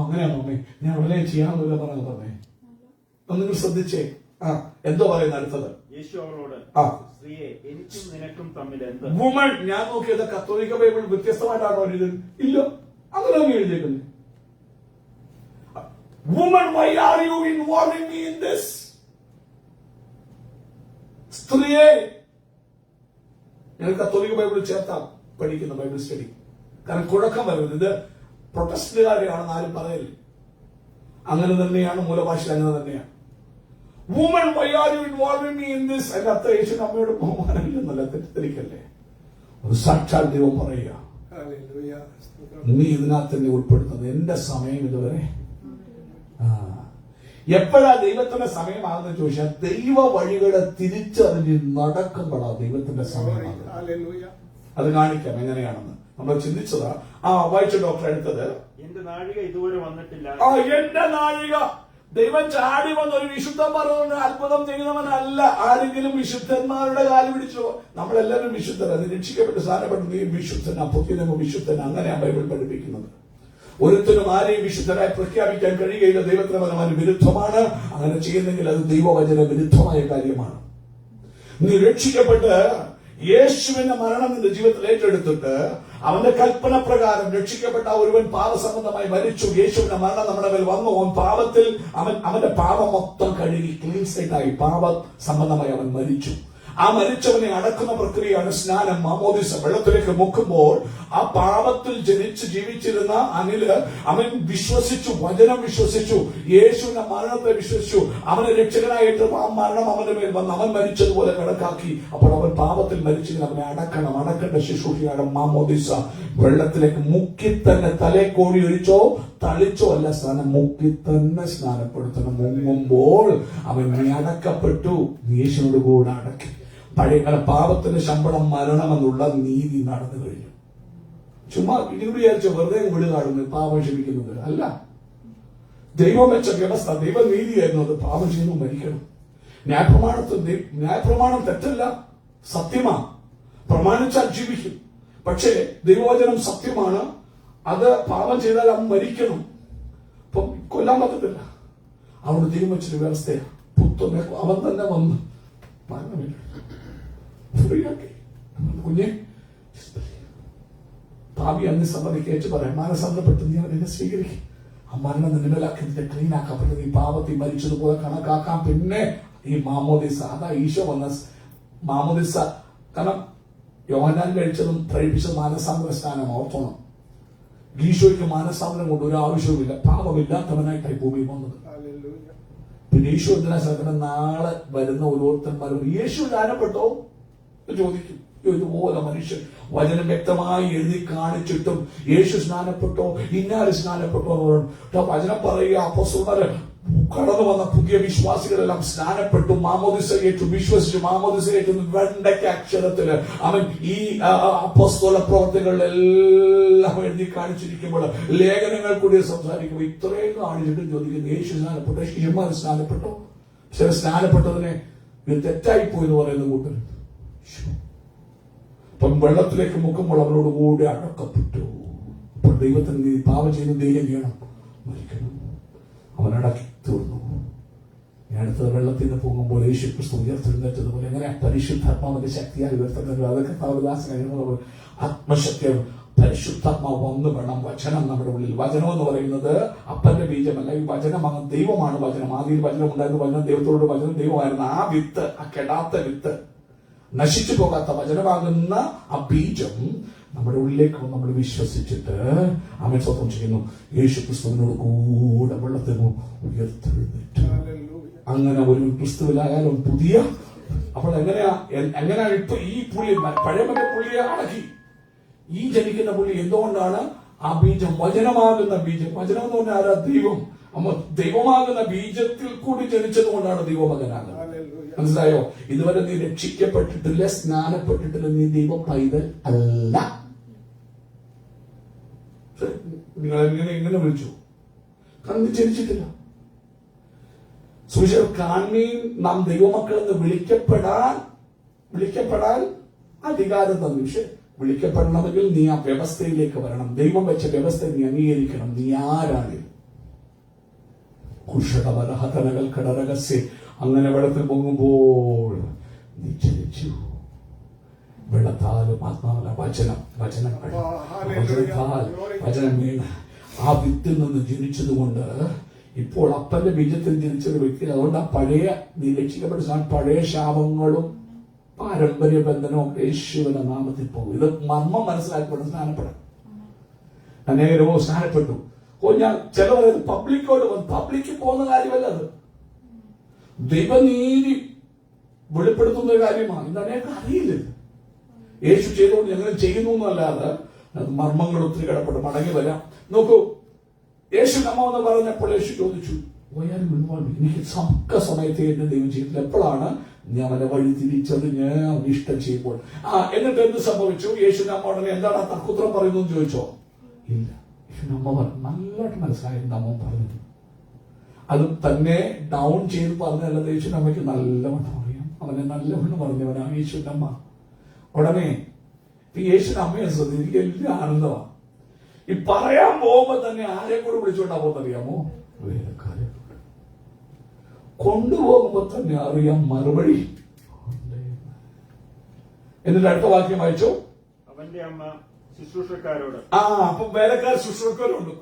അങ്ങനെയാണോ അമ്മേ, ഞാൻ ഉടനെ ചെയ്യാമെന്നില്ല പറഞ്ഞേ. നിങ്ങൾ ശ്രദ്ധിച്ചേ. എന്തോ പറയുന്ന അടുത്തത്. യേശു അവളോട് സ്ത്രീയെ എനിക്കും നിനക്കും തമ്മിൽ എന്ത്? വുമൺ. ഞാൻ നോക്കിയത് കത്തോലിക്ക ബൈബിൾ വ്യത്യസ്തമായിട്ടാണോ എഴുതുന്നത്? ഇല്ല, അങ്ങനെ എഴുതിയേക്കുന്നത്. Woman, why are you involving me in this? സ്ത്രീയെ. ഞാൻ കത്തോലിക്ക ബൈബിൾ ചേർത്താ പഠിക്കുന്ന ബൈബിൾ സ്റ്റഡി. കാരണം കുഴക്കം വരുന്നത് ഇത് പ്രൊട്ടസ്റ്റന്റുകാരെയാണെന്ന് ആരും പറയില്ല. അങ്ങനെ തന്നെയാണ് മൂലഭാഷയിൽ, അങ്ങനെ തന്നെയാണ്. Woman why are you involving me in this? അതിന്റെ അത്ര യേശുവിന് അമ്മയോട് ബഹുമാനമില്ലെന്നല്ല, തെറ്റിദ്ധരിക്കല്ലേ. ഒരു സാക്ഷാൽ ദൈവം പറയുക, നീ ഇതിനകത്ത് തന്നെ ഉൾപ്പെടുത്തുന്നത്. എന്റെ സമയം ഇതുവരെ. എപ്പോഴാ ദൈവത്തിന്റെ സമയമാകുന്ന ചോദിച്ചാൽ ദൈവ വഴികളെ തിരിച്ചറിഞ്ഞ് നടക്കുമ്പോഴാ ദൈവത്തിന്റെ സമയമാകുന്നത്. അത് കാണിക്കാം എങ്ങനെയാണെന്ന് നമ്മൾ ചിന്തിച്ചതാ. വായിച്ച ഡോക്ടർ എടുത്തത്, എന്റെ നാഴിക ഇതുവരെ വന്നിട്ടില്ല. എന്റെ നാഴിക. ദൈവം ചാടി വന്ന ഒരു വിശുദ്ധൻ പറഞ്ഞ അത്ഭുതം ചെയ്യുന്നവനല്ല. ആരെങ്കിലും വിശുദ്ധന്മാരുടെ കാല് പിടിച്ചോ? നമ്മളെല്ലാവരും വിശുദ്ധർ. അത് രക്ഷിക്കപ്പെട്ട് സ്ഥാനപ്പെട്ടു നീ വിശുദ്ധൻ, അപ്പൊക്കിനും വിശുദ്ധൻ. അങ്ങനെയാണ് ബൈബിൾ പഠിപ്പിക്കുന്നത്. ഒരുത്തനും ആരെയും വിശുദ്ധരായി പ്രഖ്യാപിക്കാൻ കഴിയുകയില്ല. ദൈവത്തിന് പരമാവധി വിരുദ്ധമാണ്. അങ്ങനെ ചെയ്യുന്നെങ്കിൽ അത് ദൈവവചന വിരുദ്ധമായ കാര്യമാണ്. നീ രക്ഷിക്കപ്പെട്ട് യേശുവിന്റെ മരണം നിന്റെ ജീവിതത്തിൽ ഏറ്റെടുത്തിട്ട് അവന്റെ കൽപ്പന പ്രകാരം രക്ഷിക്കപ്പെട്ട ഒരുവൻ പാപസംബന്ധമായി മരിച്ചു. യേശുവിന്റെ മരണം നമ്മുടെ മേൽ വന്നു. അവൻ പാപത്തിൽ അവന്റെ പാപം മൊത്തം കഴുകി ക്ലീൻ സ്ലേറ്റ് ആയി പാപ സംബന്ധമായി അവൻ മരിച്ചു. ആ മരിച്ചവനെ അടക്കുന്ന പ്രക്രിയയാണ് സ്നാനം, മാമോദിസ. വെള്ളത്തിലേക്ക് മുക്കുമ്പോൾ ആ പാപത്തിൽ ജനിച്ച് ജീവിച്ചിരുന്ന അനില് അവൻ വിശ്വസിച്ചു, വചനം വിശ്വസിച്ചു, യേശുവിന്റെ മരണത്തെ വിശ്വസിച്ചു. അവനെ രക്ഷകനായിട്ട് ആ മരണം അവന്റെ മേൽ വന്ന് അവൻ മരിച്ചതുപോലെ കണക്കാക്കി. അപ്പോൾ അവൻ പാപത്തിൽ മരിച്ചെങ്കിൽ അവനെ അടക്കണം. അടക്കേണ്ട ശുശ്രൂഷയാണ് മാമോദിസ. വെള്ളത്തിലേക്ക് മുക്കി തന്നെ തലേക്കോഴി ഒഴിച്ചോ തളിച്ചോ അല്ല സ്നാനം, മുക്കി തന്നെ സ്നാനപ്പെടുത്തണം. മുങ്ങുമ്പോൾ അവൻ നീ അടക്കപ്പെട്ടു, യേശുവിനോട് കൂടെ അടക്കി. പഴയകാല പാപത്തിന്റെ ശമ്പളം മരണമെന്നുള്ള നീതി നടന്നു കഴിഞ്ഞു. ചുമ്മാ ഇങ്ങനെ വിചാരിച്ചോ വെറുതെ വിടുകാടുന്നു പാപം ക്ഷമിക്കുന്നത് അല്ല. ദൈവം വെച്ച വ്യവസ്ഥ, ദൈവനീതിയായിരുന്നു അത്. പാപം ചെയ്യുന്നു മരിക്കണം. ന്യായപ്രമാണം തെറ്റല്ല, സത്യമാ. പ്രമാണിച്ചാൽ ജീവിക്കും. പക്ഷേ ദൈവവചനം സത്യമാണ്. അത് പാപം ചെയ്താൽ അവൻ മരിക്കണം. ഇപ്പം കൊല്ലാൻ പറ്റത്തില്ല. അവിടെ ദൈവം വെച്ചൊരു വ്യവസ്ഥയാണ്. പുത്രനെ അവൻ തന്നെ വന്ന് മരണമില്ല, ഫ്രീയാക്കി. കുഞ്ഞെ ഭാവി അന്ന് സമ്മതിക്കേറ്റ് പറയാം, മാനസാന്തരപ്പെട്ട് നീ അവനെ സ്വീകരിക്കും. ആ മരണം നിന്നിലാക്കി നിന്റെ ക്ലീൻ ആക്കപ്പെട്ട് നീ പാപത്തിൽ മരിച്ചതുപോലെ കണക്കാക്കാം. പിന്നെ ഈ മാമോദിസ, അതാ ഈശോ വന്ന മാമോദിസ. കാരണം യോഹന്നാൻ കഴിച്ചതും പ്രേരിപ്പിച്ചതും മാനസാന്തര സ്നാനം. ഓർത്തോണം, ഈശോയ്ക്ക് മാനസാന്തരം കൊണ്ട് ഒരു ആവശ്യവുമില്ല. പാപമില്ലാത്തവനായിട്ടായി ഭൂമി വന്നത്. പിന്നെ ഈശോ എന്തിനാ ശ്രദ്ധ? നാളെ വരുന്ന ഓരോരുത്തന്മാരും യേശു സ്നാനപ്പെട്ടോ ചോദിക്കും. ഇതുപോലെ മനുഷ്യൻ വചനം വ്യക്തമായി എഴുതി കാണിച്ചിട്ടും യേശു സ്നാനപ്പെട്ടോ, ഇന്നാര് സ്നാനപ്പെട്ടോ എന്ന് പറഞ്ഞു വചനം പറയുക. അപ്പോസ്തലന്മാര് കടന്നു വന്ന പുതിയ വിശ്വാസികളെല്ലാം സ്നാനപ്പെട്ടു, മാമോദിസ ഏറ്റു, വിശ്വസിച്ചു. മാമോദിസ ഏറ്റു വെണ്ടയ്ക്ക് അക്ഷരത്തില് അവൻ ഈ അപ്പോസ്തല പ്രവർത്തികളിലെല്ലാം എഴുതി കാണിച്ചിരിക്കുമ്പോൾ ലേഖനങ്ങൾ കൂടി സംസാരിക്കുമ്പോൾ ഇത്രയും കാണിച്ചിട്ടും ചോദിക്കുന്നു യേശു സ്നാനപ്പെട്ടോ, ശിഷ്യന്മാർ സ്നാനപ്പെട്ടോ? ചില സ്നാനപ്പെട്ടതിനെ ഇത് തെറ്റായിപ്പോയി എന്ന് പറയുന്ന കൂട്ടർ. അപ്പം വെള്ളത്തിലേക്ക് മുക്കുമ്പോൾ അവനോട് കൂടെ അടക്കപ്പെട്ടു. അപ്പോൾ ദൈവത്തിന് നീ പാപം ചെയ്യുന്ന ദൈവം ചെയ്യണം, മരിക്കണം. അവനടക്കി തീർന്നു. ഞാൻ അടുത്തത് വെള്ളത്തിൽ നിന്ന് പോകുമ്പോൾ യേശു ക്രിസ്തു ഉയർത്തെഴുന്നേറ്റതുപോലെ എങ്ങനെ പരിശുദ്ധാത്മാവിന്റെ ശക്തിയാൽ ഉയർത്തുന്നത്? അതൊക്കെ ആത്മശക്തി പരിശുദ്ധാത്മാവ് വന്നു വേണം. വചനം നമ്മുടെ ഉള്ളിൽ. വചനം എന്ന് പറയുന്നത് അപ്പന്റെ ബീജമല്ല. ഈ വചനം അങ്ങ് ദൈവമാണ്. വചനം ആദ്യം വചനം ഉണ്ടായിരുന്നു. വചനം ദൈവത്തോട്, വചനം ദൈവമായിരുന്നു. ആ വിത്ത്, ആ കെടാത്ത വിത്ത്, നശിച്ചു പോകാത്ത വചനമാകുന്ന ആ ബീജം നമ്മുടെ ഉള്ളിലേക്ക് നമ്മൾ വിശ്വസിച്ചിട്ട് അവൻ സ്വന്തം ചെയ്യുന്നു. യേശു ക്രിസ്തുവിനോട് കൂടെ വെള്ളത്തിൽ ഉയർത്തെഴുന്നേറ്റു. അങ്ങനെ ഒരു ക്രിസ്തുവിലായാലും പുതിയ. അപ്പോൾ എങ്ങനെയാ ഇപ്പൊ ഈ പുള്ളി പഴയ മറ്റേ പുള്ളിയെ അടക്കി ഈ ജനിക്കുന്ന പുള്ളി എന്തുകൊണ്ടാണ്? ആ ബീജം വചനമാകുന്ന ബീജം. വചനം എന്ന് പറഞ്ഞാൽ ആരാ? ദൈവം. അമ്മ ദൈവമാകുന്ന ബീജത്തിൽ കൂടി ജനിച്ചത് കൊണ്ടാണ് ദൈവമകനാകുന്നത്. മനസ്സിലായോ? ഇതുവരെ നീ രക്ഷിക്കപ്പെട്ടിട്ടില്ല, സ്നാനപ്പെട്ടിട്ടില്ല, നീ ദൈവ പൈതൽ അല്ല. നിങ്ങൾ എങ്ങനെ വിളിച്ചു? കാരണം നീ ജനിച്ചിട്ടില്ല. സുവിശേഷം കാൺമീൻ നാം ദൈവമക്കൾ എന്ന് വിളിക്കപ്പെടാൻ അധികാരം തന്നു. പക്ഷെ വിളിക്കപ്പെടണമെങ്കിൽ നീ ആ വ്യവസ്ഥയിലേക്ക് വരണം. ദൈവം വെച്ച വ്യവസ്ഥ നീ അംഗീകരിക്കണം. നീ ആരാണ്? കുഷടമലഹതനകൾ കടരഹസ്യ. അങ്ങനെ വെള്ളത്തിൽ പൊങ്ങുമ്പോൾ നീ ജനിച്ചു. വെള്ളത്താലും ആത്മാവല വചനം വീണ് ആ വിത്തിൽ നിന്ന് ജനിച്ചതുകൊണ്ട് ഇപ്പോൾ അപ്പന്റെ ബീജത്തിൽ ജനിച്ചൊരു വ്യക്തി. അതുകൊണ്ട് ആ പഴയ നീ രക്ഷിക്കപ്പെട്ട പഴയ ശാപങ്ങളും പാരമ്പര്യ ബന്ധനവും യേശുവിന്റെ നാമത്തിൽ പോകും. ഇത് മർമ്മം മനസ്സിലാക്കിപ്പെട്ട് സ്നാനപ്പെടാം. അനേകരോ സ്നാനപ്പെട്ടു. ഞാൻ ചിലവർ പബ്ലിക്കോട് പബ്ലിക്ക് പോകുന്ന കാര്യമല്ല അത്. ദൈവനീതി വെളിപ്പെടുത്തുന്ന ഒരു കാര്യമാണ്. ഇത് അനേകം അറിയില്ല. യേശു ചെയ്തുകൊണ്ട് ഞങ്ങൾ ചെയ്യുന്നു എന്നല്ലാതെ മർമ്മങ്ങൾ ഒത്തിരി കിടപ്പുണ്ട്. മടങ്ങി വരാം. നോക്കൂ, യേശു നമ്മ എന്ന് പറഞ്ഞപ്പോൾ യേശു ചോദിച്ചു, എനിക്ക് തക്ക സമയത്ത് എന്റെ ദൈവം ചെയ്തില്ല. എപ്പോഴാണ് ഞാൻ അവനെ വഴി തിരിച്ചറിഞ്ഞ് അവൻ ഇഷ്ടം ചെയ്യുമ്പോൾ. എന്നിട്ട് എന്ത് സംഭവിച്ചു? യേശു നമ്മ ഉടനെ എന്താണ് ആ തക്കുത്രം പറയുന്നു എന്ന് ചോദിച്ചോ? ഇല്ല. യേശു നമ്മ നല്ലതായിട്ട് മനസ്സിലായി നമ്മ പറഞ്ഞു. അത് തന്നെ ഡൗൺ ചെയ്ത് പറഞ്ഞല്ല. യേശു നമ്മയ്ക്ക് നല്ലവണ്ണം അറിയാം. അവനെ നല്ലവണ്ണം പറഞ്ഞവനാണ് യേശുവിന്റെ അമ്മ. ഉടനെ യേശുവിന്റെ അമ്മയെ ശ്രദ്ധിക്കുക, വലിയ ആനന്ദമാണ്. ഈ പറയാൻ പോകുമ്പോ തന്നെ ആരെ കൂടെ വിളിച്ചോണ്ടാ പോകുന്നറിയാമോ? വേലക്കാരെ കൊണ്ടുപോകുമ്പോ തന്നെ അറിയാം മറുപടി. എന്നിട്ട് അടുത്ത വാക്യം വായിച്ചോ. അവന്റെ അമ്മ ശുശ്രൂഷക്കാരോട്. അപ്പൊ വേലക്കാർ ശുശ്രൂഷക്കാരുണ്ട്.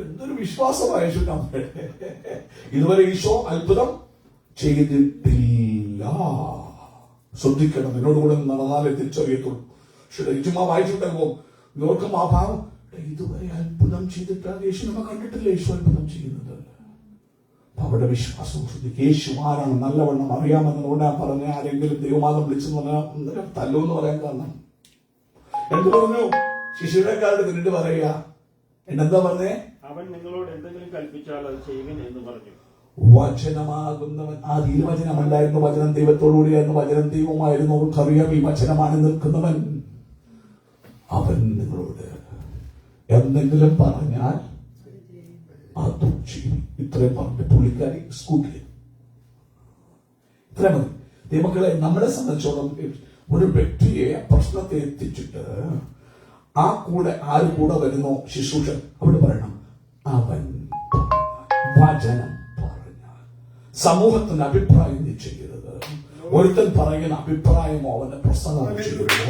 എന്തൊരു വിശ്വാസമായ യേശുവിന്റെ അമ്മയുടെ. ഇതുവരെ ഈശോ അത്ഭുതം ചെയ്തിട്ടില്ല. ശ്രദ്ധിക്കണം. എന്നോടുകൂടെ നടന്നാലേ തിരിച്ചറിയത്തുള്ളൂ. ചുമ്മാ വായിച്ചിട്ടുണ്ടോ ഇവർക്കും ആ ഭാവം. ഇതുവരെ അത്ഭുതം ചെയ്തിട്ടാണ് യേശു നമ്മ കണ്ടിട്ടില്ല. യേശു അത്ഭുതം ചെയ്യുന്നത്. അവിടെ വിശ്വാസം ശ്രദ്ധിക്കുക. യേശു ആരാണ് നല്ലവണ്ണം അറിയാമെന്നുകൊണ്ട് പറഞ്ഞ ആരെങ്കിലും ദൈവമാനം വിളിച്ചെന്ന് പറഞ്ഞാൽ തല്ലു എന്ന് പറയാൻ കാരണം എന്ത് പറഞ്ഞു? ശിശുരക്കാരുടെ പിന്നീട് പറയുക, എന്നെന്താ പറഞ്ഞേ? അവൻ നിങ്ങളോട് എന്തെങ്കിലും കൽപ്പിച്ചാൽ അത് ചെയ്യുവിൻ എന്ന് പറഞ്ഞു. വചനമാകുന്നവൻ. ആ വചനമുണ്ടായിരുന്നു. വചനം ദൈവത്തോടുകൂടിയായിരുന്നു. വചനം ദൈവമായിരുന്നു. അവർക്കറിയാം ഈ വചനമാണ് നിൽക്കുന്നവൻ. അവൻ നിങ്ങളോട് എന്തെങ്കിലും പറഞ്ഞാൽ അതും ചെയ്യും. ഇത്രയും പറഞ്ഞ പുള്ളിക്കാരി സ്കൂട്ടിൽ ഇത്ര മതി. ദൈവമക്കളെ, നമ്മളെ സംബന്ധിച്ചോളം ഒരു വ്യക്തിയെ പ്രശ്നത്തെ എത്തിച്ചിട്ട് ആ കൂടെ ആര് കൂടെ വരുന്നോ ശുശ്രൂഷൻ അവിടെ പറയണം അവൻ വചനം പറഞ്ഞാൽ. സമൂഹത്തിന്റെ അഭിപ്രായം ചെയ്യരുത്. ഒരുത്തൻ പറയുന്ന അഭിപ്രായമോ അവന്റെ പ്രസംഗമോ ചെയ്യരുത്.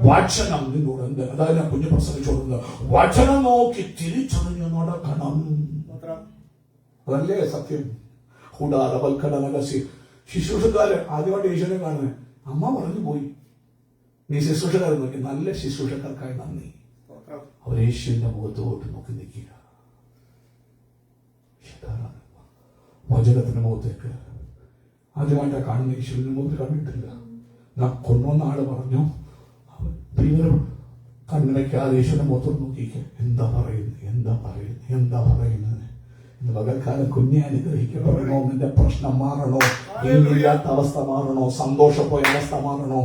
വചനം നിന്നോട് എന്ത്, അതായത് ഞാൻ കുഞ്ഞു പ്രസംഗിച്ചോടുന്നത് വചനം നോക്കി തിരിച്ചറിഞ്ഞു നടക്കണം. അതല്ലേ സത്യം. ശുശ്രൂഷക്കാര് ആദ്യമായിട്ട് യേശുവിനെ കാണുന്നത് അമ്മ പറഞ്ഞു പോയി. നീ ശുശ്രൂഷക്കാരൻ നോക്കി. നല്ല ശുശ്രൂഷക്കാർക്കായി നന്ദി. അവർ യേശുവിന്റെ മുഖത്തോട്ട് നോക്കി നിൽക്കുക. വചനത്തിന്റെ മുഖത്തേക്ക് ആദ്യമായിട്ടാ കാണുന്ന. യേശുവിന്റെ മുഖത്ത് കണ്ടിട്ടില്ല. ഞാൻ കൊണ്ടുവന്ന ആള് പറഞ്ഞു കണ്ണിനയ്ക്കാതെ യേശുവിന്റെ മുഖത്തോട്ട് നോക്കിക്ക. എന്താ പറയുന്നത്, എന്താ പറയുന്നത്, എന്താ പറയുന്നത്? ഇന്ന് പകൽക്കാലം കുഞ്ഞെ അനുഗ്രഹിക്കപ്പെടണോ? നിന്റെ പ്രശ്നം മാറണോ? ഇല്ലാത്ത അവസ്ഥ മാറണോ? സന്തോഷപ്പോയ അവസ്ഥ മാറണോ?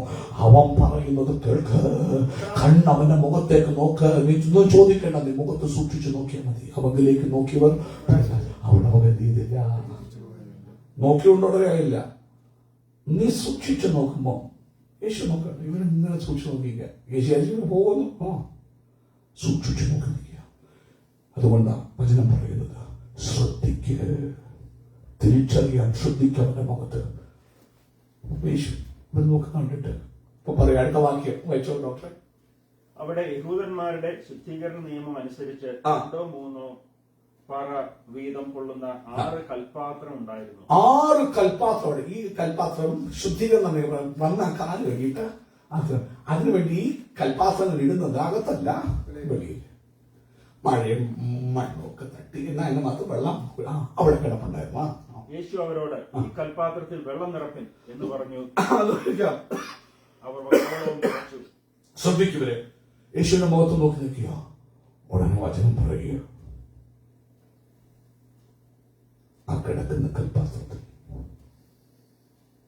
അവൻ പറയുന്നത് കേൾക്ക്. കണ്ണവന്റെ മുഖത്തേക്ക് നോക്ക്. നീ ചോദിക്കേണ്ട, നീ മുഖത്ത് സൂക്ഷിച്ചു നോക്കിയാൽ മതി. അവങ്കിലേക്ക് നോക്കിയവർ അവിടെ അവൻ എന്ത് ചെയ്തില്ല, നോക്കിക്കൊണ്ടോടെയായില്ല. നീ സൂക്ഷിച്ചു നോക്കുമ്പോ യേശു നോക്കണ്ട. ഇവരിങ്ങനെ സൂക്ഷിച്ചു നോക്കിക്ക. യേശു പോകുന്നു. സൂക്ഷിച്ചു നോക്കി നിൽക്കുക. അതുകൊണ്ടാണ് വചനം പറയുന്നത് ശ്രദ്ധിക്കുക. തിരിച്ചറിയാൻ ശ്രദ്ധിക്കവന്റെ മുഖത്ത്. യേശു ഇവിടെ നോക്കി കണ്ടിട്ട് ഇപ്പൊ പറയാം. അടുത്ത വാക്യം വായിച്ചോ ഡോക്ടറെ. അവിടെ യഹൂദന്മാരുടെ ശുദ്ധീകരണ നിയമം അനുസരിച്ച് 2 3 പറ വീതം കൊള്ളുന്ന 6 കൽപാത്രം ഉണ്ടായിരുന്നു. 6 കൽപാത്രം. ഈ കൽപാത്രം ശുദ്ധീകരണ നിയമം വന്ന കാല് കഴിഞ്ഞിട്ട് അതിനുവേണ്ടി ഈ കൽപാത്രങ്ങൾ ഇടുന്നത് അകത്തല്ല, വെളിയിൽ. മഴയും മണ്ണും ഒക്കെ തട്ടി അതിന് മാത്രം വെള്ളം അവിടെ കിടപ്പുണ്ടായിരുന്നു. യേശു അവരോട് ഈ കൽപാത്രത്തിൽ വെള്ളം നിറപ്പിൻ എന്ന് പറഞ്ഞു. അവർ ശ്രദ്ധിക്കുവരെ യേശുവിന്റെ മുഖത്ത് നോക്കി നിൽക്കുക. ഉടനെ വചനം പറയുക, ആ കിടക്കുന്ന കൽപാത്രത്തിൽ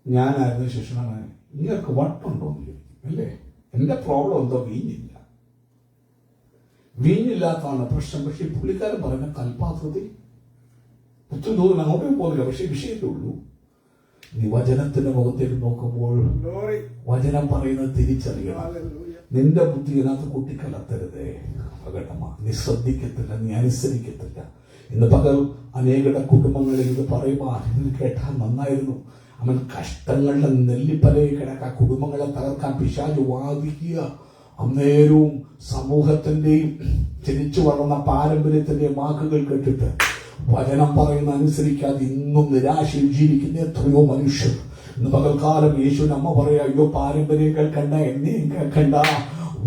ഞാനായിരുന്നു ശിഷ്യനാണ്. നിങ്ങൾക്ക് വട്ടുണ്ടോ എന്ന് ചോദിക്കും. അല്ലേ? എന്റെ പ്രോബ്ലം എന്തോ വീഞ്ഞില്ല. വീഞ്ഞില്ലാത്തതാണ് പ്രശ്നം. പക്ഷെ പുള്ളിക്കാരൻ പറഞ്ഞ കൽപാത്രത്തിൽ ഒത്തിരി ദൂരം അങ്ങോട്ടും പോകില്ല. പക്ഷെ വിഷയമേ ഉള്ളൂ. നീ വചനത്തിന്റെ മുഖത്തേക്ക് നോക്കുമ്പോൾ വചനം പറയുന്നത് തിരിച്ചറിയണം. നിന്റെ ബുദ്ധി ഇതിനകത്ത് കൂട്ടിക്കലർത്തരുതേ. അപകടമാ. നീ ശ്രദ്ധിക്കത്തില്ല, നീ അനുസരിക്കത്തില്ല. ഇന്ന് പകൽ അനേകരുടെ കുടുംബങ്ങളിൽ ഇത് പറയുമ്പോൾ ഇതിന് കേട്ടാൽ നന്നായിരുന്നു. അവൻ കഷ്ടങ്ങളുടെ നെല്ലിപ്പലയിൽ കിടക്കാൻ കുടുംബങ്ങളെ തകർക്കാൻ പിശാച് വാദിക്കുക. അന്നേരവും സമൂഹത്തിന്റെയും ജനിച്ചു വളർന്ന പാരമ്പര്യത്തിന്റെയും വാക്കുകൾ കേട്ടിട്ട് വചനം പറയുന്ന അനുസരിക്കാതെ ഇന്നും നിരാശയിൽ ജീവിക്കുന്ന എത്രയോ മനുഷ്യർ. ഇന്ന് പകൽക്കാലം യേശുവിന്റെ അമ്മ പറയാ, അയ്യോ പാരമ്പര്യം കേൾക്കണ്ട, എന്നെയും കേൾക്കണ്ട.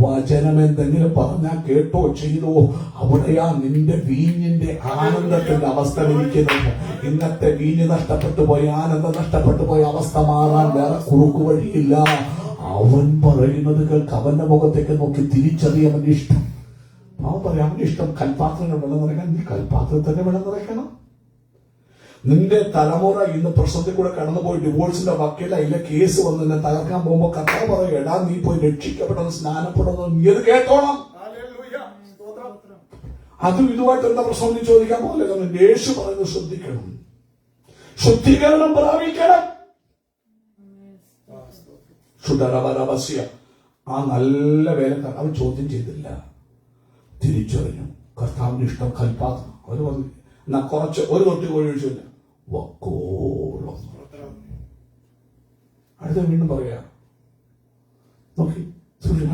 വചനം എന്തെങ്കിലും പറഞ്ഞാൽ കേട്ടോ ചെയ്തോ അവിടെയാ നിന്റെ വീഞ്ഞിന്റെ ആനന്ദത്തിന്റെ അവസ്ഥ ഇരിക്കുന്നത്. ഇന്നത്തെ വീഞ്ഞ് നഷ്ടപ്പെട്ടു പോയി, ആനന്ദം നഷ്ടപ്പെട്ടു പോയ അവസ്ഥ മാറാൻ വേറെ കുറുക്കു വഴിയില്ല. അവൻ പറയുന്നത് കേൾക്ക്, അവന്റെ മുഖത്തേക്ക് നോക്കി തിരിച്ചറിയാൻ അവന്റെ ഇഷ്ടം. അവൻ പറയാം അവന്റെ ഇഷ്ടം കൽപ്പാത്രങ്ങൾ വെള്ളം നിറയ്ക്കാൻ, നീ കൽപ്പാത്രത്തിൽ തന്നെ വെള്ളം നിറയ്ക്കണം. നിന്റെ തലമുറ ഇന്ന് പ്രശ്നത്തിൽ കൂടെ കടന്നുപോയി ഡിവോഴ്സിന്റെ വക്കീല ഇല്ല കേസ് വന്ന് നിന്നെ തകർക്കാൻ പോകുമ്പോ കർത്താവ് പറയും, എടാ നീ പോയി രക്ഷിക്കപ്പെടണം, സ്നാനപ്പെടണം, നീ അത് കേട്ടോണം. അതും ഇതുമായിട്ട് എന്താ പ്രശ്നം നീ ചോദിക്കാൻ പോലെ യേശു പറയുന്നത് ശ്രദ്ധിക്കണം, ശുദ്ധീകരണം പ്രാപിക്കണം. ശുദ്ധരവരവസ്യ ആ നല്ല വേലക്കാർ അവൻ ചോദ്യം ചെയ്തില്ല, തിരിച്ചറിഞ്ഞു കർത്താവിന്റെ ഇഷ്ടം കൽപ്പാത്രം. അവര് പറഞ്ഞു എന്നാ കുറച്ച് ഒരു തൊട്ടി കോഴി ഒഴിച്ചില്ല, വക്കോളം. അടുത്ത വീണ്ടും പറയാ നോക്കി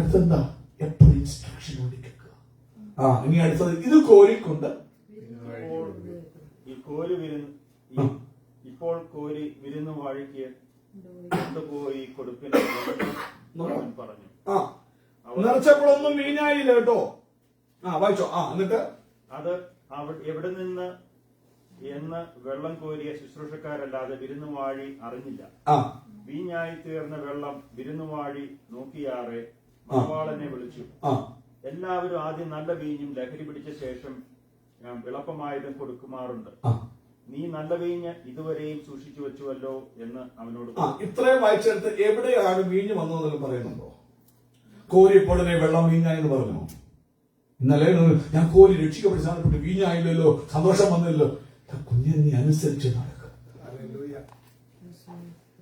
അടുത്തെന്താ എപ്പോഴും ഇൻസ്ട്രക്ഷൻ ഓടിക്കുക. ഇനി അടുത്തത് ഇത് കോരിക്കൊണ്ട് ഇപ്പോൾ കോരി വിരുന്നു വാഴിക്ക് കൊണ്ടുപോയി കൊടുപ്പിന് പറഞ്ഞു. നിറച്ചപ്പോഴൊന്നും വീഞ്ഞായില്ല കേട്ടോ. വായിച്ചോ. എന്നിട്ട് അത് എവിടെ നിന്ന് എന്ന് വെള്ളം കോരിയ ശുശ്രൂഷക്കാരല്ലാതെ വിരുന്നുവാഴി അറിഞ്ഞില്ല. വീഞ്ഞായി തീർന്ന വെള്ളം വിരുന്നുവാഴി നോക്കിയാറെ മണവാളനെ വിളിച്ചു. എല്ലാവരും ആദ്യം നല്ല വീഞ്ഞും ലഹരി പിടിച്ച ശേഷം വിളപ്പമായതും കൊടുക്കുമാറുണ്ട്. നീ നല്ല വീഞ്ഞ് ഇതുവരെയും സൂക്ഷിച്ചു വെച്ചുവല്ലോ എന്ന് അവനോട്. ഇത്രയും വായിച്ചെടുത്ത് എവിടെയാണ് വീഞ്ഞ് വന്നതെന്ന് പറയുന്നുണ്ടോ? കോരിയപ്പോഴനെ വെള്ളം വീഞ്ഞായെന്ന് പറഞ്ഞു. ഇന്നലെ ഞാൻ കോരി രക്ഷിക്കപ്പെട്ട് സാധനപ്പെട്ട് വീഞ്ഞായില്ലല്ലോ, സന്തോഷം വന്നില്ലല്ലോ. കുഞ്ഞിനെ നീ അനുസരിച്ച് നടക്കുക.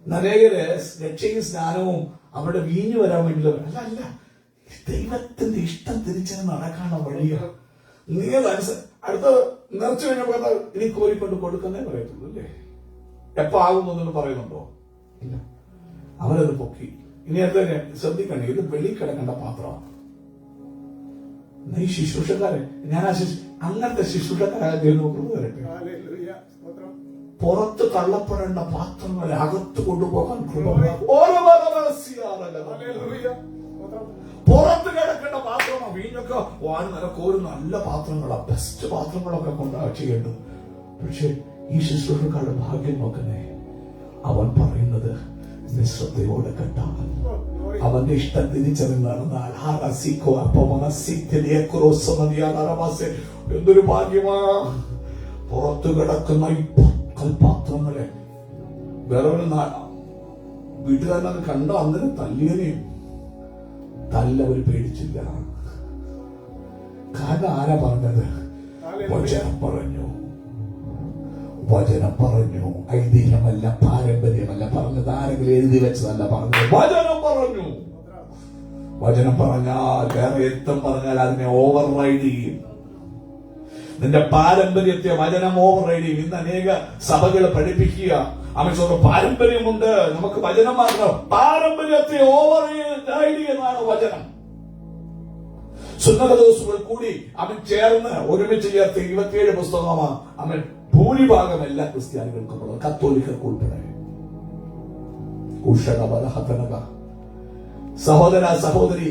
നരകര് രക്ഷയും സ്നാനവും അവിടെ വീഞ്ഞു വരാൻ വേണ്ടി അല്ല, ദൈവത്തിന്റെ ഇഷ്ടം തിരിച്ചറിഞ്ഞ് നടക്കാനുള്ള വഴിയാണ്. നീ അടുത്ത നിറച്ചു കഴിഞ്ഞപ്പോ ഇനി കോരിക്കൊണ്ട് കൊടുക്കുന്നേ പറയത്തുള്ളൂ അല്ലേ? എപ്പോ ആകുന്നു പറയുന്നുണ്ടോ? ഇല്ല. അവരത് പൊക്കി. ഇനി അടുത്ത ശ്രദ്ധിക്കണ്ടേ, ഇത് വെളി കിടക്കേണ്ട പാത്രമാണ്. ഈ ശുശ്രൂഷക്കാരെ ഞാൻ അങ്ങനത്തെ ശുശ്രൂഷക്കാരെ വരട്ടെ. പുറത്ത് തള്ളപ്പെടേണ്ട പാത്രങ്ങളെ അകത്ത് കൊണ്ടുപോകാൻ പുറത്ത് കിടക്കേണ്ട പാത്രമാണ്. വീഞ്ഞൊക്കെ നിനക്ക് ഒരു നല്ല പാത്രങ്ങളാണ്, ബെസ്റ്റ് പാത്രങ്ങളൊക്കെ കൊണ്ടാണ് ചെയ്യേണ്ടത്. പക്ഷെ ഈ ശുശ്രൂഷക്കാരുടെ ഭാഗ്യം നോക്കുന്നേ, അവൻ പറയുന്നത് നിശ്രദ്ധയോടെ കേട്ടാൽ, അവന്റെ ഇഷ്ടം തിരിച്ചറിഞ്ഞ് നടന്നാൽ എന്തൊരു ഭാഗ്യമാ. പുറത്തു കിടക്കുന്ന ഈ കൽപാത്രങ്ങളെ വേറെ വീട്ടുകാരനത് കണ്ട അന്നേരം തല്ലിയനെയും തല്ലവര് പേടിച്ചില്ല. കാരണം ആരാ പറഞ്ഞത്? വചനം പറഞ്ഞു. വചനം പറഞ്ഞു. ഐതിഹ്യമല്ല, പാരമ്പര്യമല്ല പറഞ്ഞത്, ആരെങ്കിലും എഴുതി വെച്ചതല്ല പറഞ്ഞത്. വചനം പറഞ്ഞു. വചനം പറഞ്ഞാൽ വേറെ എത്തും പറഞ്ഞാൽ അതിനെ ഓവർ റൈഡ് ചെയ്യും. നിന്റെ പാരമ്പര്യത്തെ വചനം ഓവർ റൈഡ് ചെയ്യും. ഇന്ന് അനേക സഭകൾ പഠിപ്പിക്കുക, അവൻ ചോദിച്ചു പാരമ്പര്യമുണ്ട്, നമുക്ക് വചനം മാത്രം. പാരമ്പര്യത്തെ ഓവർ റൈഡ് ചെയ്യുന്നതാണ് വചനം. സുന്നത ദിവസങ്ങൾ കൂടി അവൻ ചേർന്ന് ഒരുമിച്ച് ചേർത്ത് 27 പുസ്തകമാണ് അവൻ ഭൂരിഭാഗം എല്ലാ ക്രിസ്ത്യാനികൾക്കും ഉള്ളത്, കത്തോലിക്കർക്ക് ഉൾപ്പെടെ. സഹോദര സഹോദരി,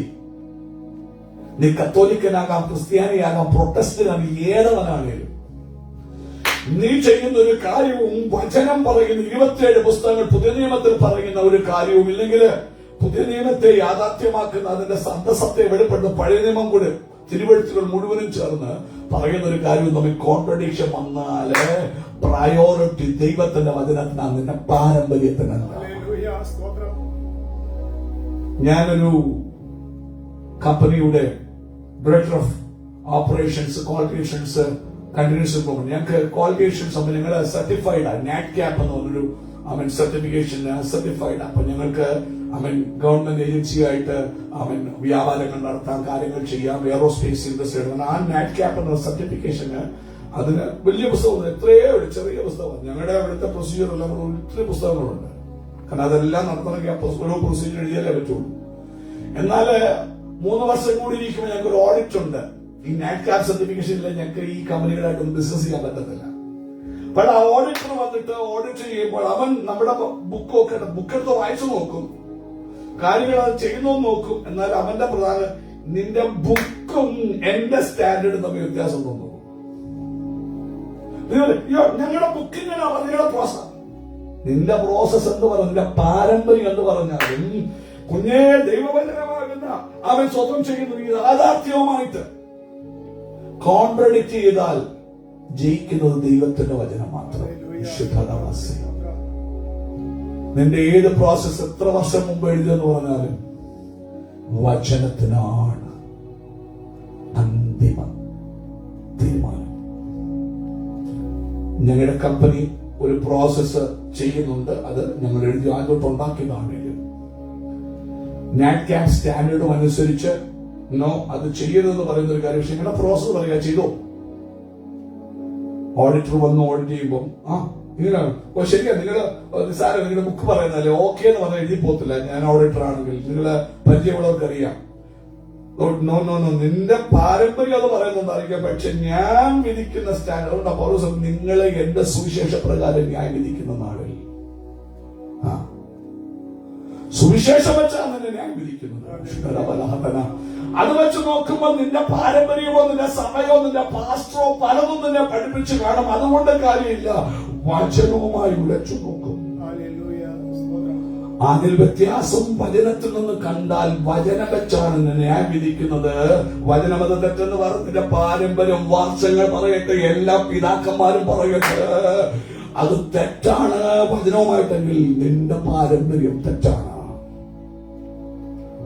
നീ കത്തോലിക്കനാകാം, ക്രിസ്ത്യാനിയാകാം, പ്രൊട്ടസ്റ്റന്റാണ്, ഏതവനാണേലും നീ ചെയ്യുന്ന ഒരു കാര്യവും വചനം പറയുന്ന 27 പുസ്തകങ്ങൾ പുതിയ നിയമത്തിൽ പറയുന്ന ഒരു കാര്യവും ഇല്ലെങ്കിൽ പുതിയ നിയമത്തെ യാഥാർത്ഥ്യമാക്കുന്ന അതിന്റെ സന്തസത്തെ വെളിപ്പെടുന്ന പഴയ നിയമം കൂടെ തിരുവെഴുത്തുകൾ മുഴുവനും ചേർന്ന് പറയുന്ന ഒരു കാര്യവും തമ്മിൽ കോൺട്രഡിക്ഷൻ വന്നാല് പ്രയോറിറ്റി ദൈവത്തിന്റെ വചനത്തിനാണ്, നിന്റെ പാരമ്പര്യത്തിനല്ല. ഞാനൊരു കമ്പനിയുടെ director of operations, qualifications, continuous improvement. ഞങ്ങൾക്ക് ക്വാളിഫിക്കേഷൻസ് ഞങ്ങൾ സർട്ടിഫൈഡ് ആണ്. നാറ്റ് ക്യാപ്പ് എന്ന് പറഞ്ഞൊരു സർട്ടിഫിക്കേഷൻ സർട്ടിഫൈഡ്. അപ്പൊ ഞങ്ങൾക്ക് ഗവൺമെന്റ് ഏജൻസിയായിട്ട് വ്യാപാരങ്ങൾ നടത്താൻ, കാര്യങ്ങൾ ചെയ്യാം, എയറോസ്പേസ് ഇൻഡസ്ട്രി എടുക്കണം. ആ നാറ്റ് ക്യാപ്പ് എന്ന സർട്ടിഫിക്കേഷന് അതിന് വലിയ പുസ്തകം, എത്രയോ ചെറിയ പുസ്തകം. ഞങ്ങളുടെ അവിടുത്തെ പ്രൊസീജിയർ എല്ലാം ഒത്തിരി പുസ്തകങ്ങളുണ്ട്. കാരണം അതെല്ലാം നടത്തണമെങ്കിൽ ഓരോ പ്രൊസീജിയർ എഴുതിയാലേ പറ്റുള്ളൂ. എന്നാല് 3 വർഷം കൂടി ഇരിക്കുമ്പോൾ ഞങ്ങൾക്ക് ഒരു ഓഡിറ്റ് ഉണ്ട്. ഈ നാറ്റ് ക്യാപ് സർട്ടിഫിക്കേഷൻ ഇല്ല, ഞങ്ങൾക്ക് ഈ കമ്പനികളായിട്ടൊന്നും ബിസിനസ് ചെയ്യാൻ പറ്റത്തില്ല. പക്ഷെ ആ ഓഡിറ്റർ വന്നിട്ട് ഓഡിറ്റ് ചെയ്യുമ്പോൾ അവൻ നമ്മുടെ ബുക്കെടുത്ത് വായിച്ചു നോക്കും, കാര്യങ്ങൾ അത് ചെയ്യുന്നോ നോക്കും. എന്നാൽ അവന്റെ പ്രധാന നിന്റെ ബുക്കും എന്റെ സ്റ്റാൻഡേർഡും തമ്മിൽ വ്യത്യാസം തോന്നുന്നു. ഞങ്ങളുടെ ബുക്കിങ്ങനെ നിങ്ങളുടെ പ്രോസസ്, നിന്റെ പ്രോസസ് എന്ന് പറഞ്ഞ നിന്റെ പാരമ്പര്യം എന്ന് പറഞ്ഞാലും കുഞ്ഞേ ദൈവവചനമാകുന്ന അവൻ സ്വന്തം ചെയ്യുന്നു ഈ യാഥാർത്ഥ്യവുമായിട്ട് കോൺട്രഡിക്റ്റ് ചെയ്താൽ ജയിക്കുന്നത് ദൈവത്തിന്റെ വചനം മാത്രം. വിശുദ്ധവാസി നിന്റെ ഏത് പ്രോസസ് എത്ര വർഷം മുമ്പ് എഴുതിയെന്ന് പറഞ്ഞാലും വചനത്തിനാണ് അന്തിമ തീരുമാനം. ഞങ്ങളുടെ കമ്പനി ഒരു പ്രോസസ് ചെയ്യുന്നുണ്ട്. അത് ഞങ്ങൾ എഴുതി ആദ്യമായിട്ട് ഉണ്ടാക്കിയതാണ്. നാറ്റ് ക്യാപ് സ്റ്റാൻഡേർഡും അനുസരിച്ച് അത് ചെയ്യരുതെന്ന് പറയുന്ന ഒരു കാര്യം. പക്ഷെ നിങ്ങളുടെ പ്രോസസ് പറയുക ചെയ്തോ. ഓഡിറ്റർ വന്ന് ഓഡിറ്റ് ചെയ്യുമ്പോൾ ഇങ്ങനെ ശരിയാ നിങ്ങള് സാരം നിങ്ങളുടെ ബുക്ക് പറയുന്നല്ലേ ഓക്കെ എന്ന് പറഞ്ഞാൽ എഴുതി പോകത്തില്ല. ഞാൻ ഓഡിറ്റർ ആണെങ്കിൽ നിങ്ങളെ പരിചയമുള്ളവർക്കറിയാം. നോ നോ നോ നിന്റെ പാരമ്പര്യം അത് പറയുന്നുണ്ടായിരിക്കാം. പക്ഷെ ഞാൻ വിധിക്കുന്ന സ്റ്റാൻഡേർഡ് പൗലോസ് നിങ്ങളെ എന്റെ സുവിശേഷ പ്രകാരം ഞാൻ വിധിക്കുന്ന നാളിൽ സുവിശേഷം വെച്ചാണ് നിന്നെ ഞാൻ വിധിക്കുന്നത്. അത് വെച്ച് നോക്കുമ്പോൾ നിന്റെ പാരമ്പര്യമോ നിന്റെ സമയമോ നിന്റെ പാസ്റ്ററോ പലതും നിന്നെ പഠിപ്പിച്ച് കാണും. അതുകൊണ്ട് കാര്യമില്ല. വചനവുമായി ഉലച്ചു നോക്കും. അതിൽ വ്യത്യാസം വചനത്തിൽ നിന്ന് കണ്ടാൽ വചനം വെച്ചാണ് ന്യായം വിധിക്കുന്നത്. വചനമത തെറ്റെന്ന് പറഞ്ഞിന്റെ പാരമ്പര്യം വർഷങ്ങൾ പറയട്ടെ, എല്ലാ പിതാക്കന്മാരും പറയട്ടെ, അത് തെറ്റാണ് വചനവുമായിട്ടെങ്കിൽ നിന്റെ പാരമ്പര്യം തെറ്റാണ്.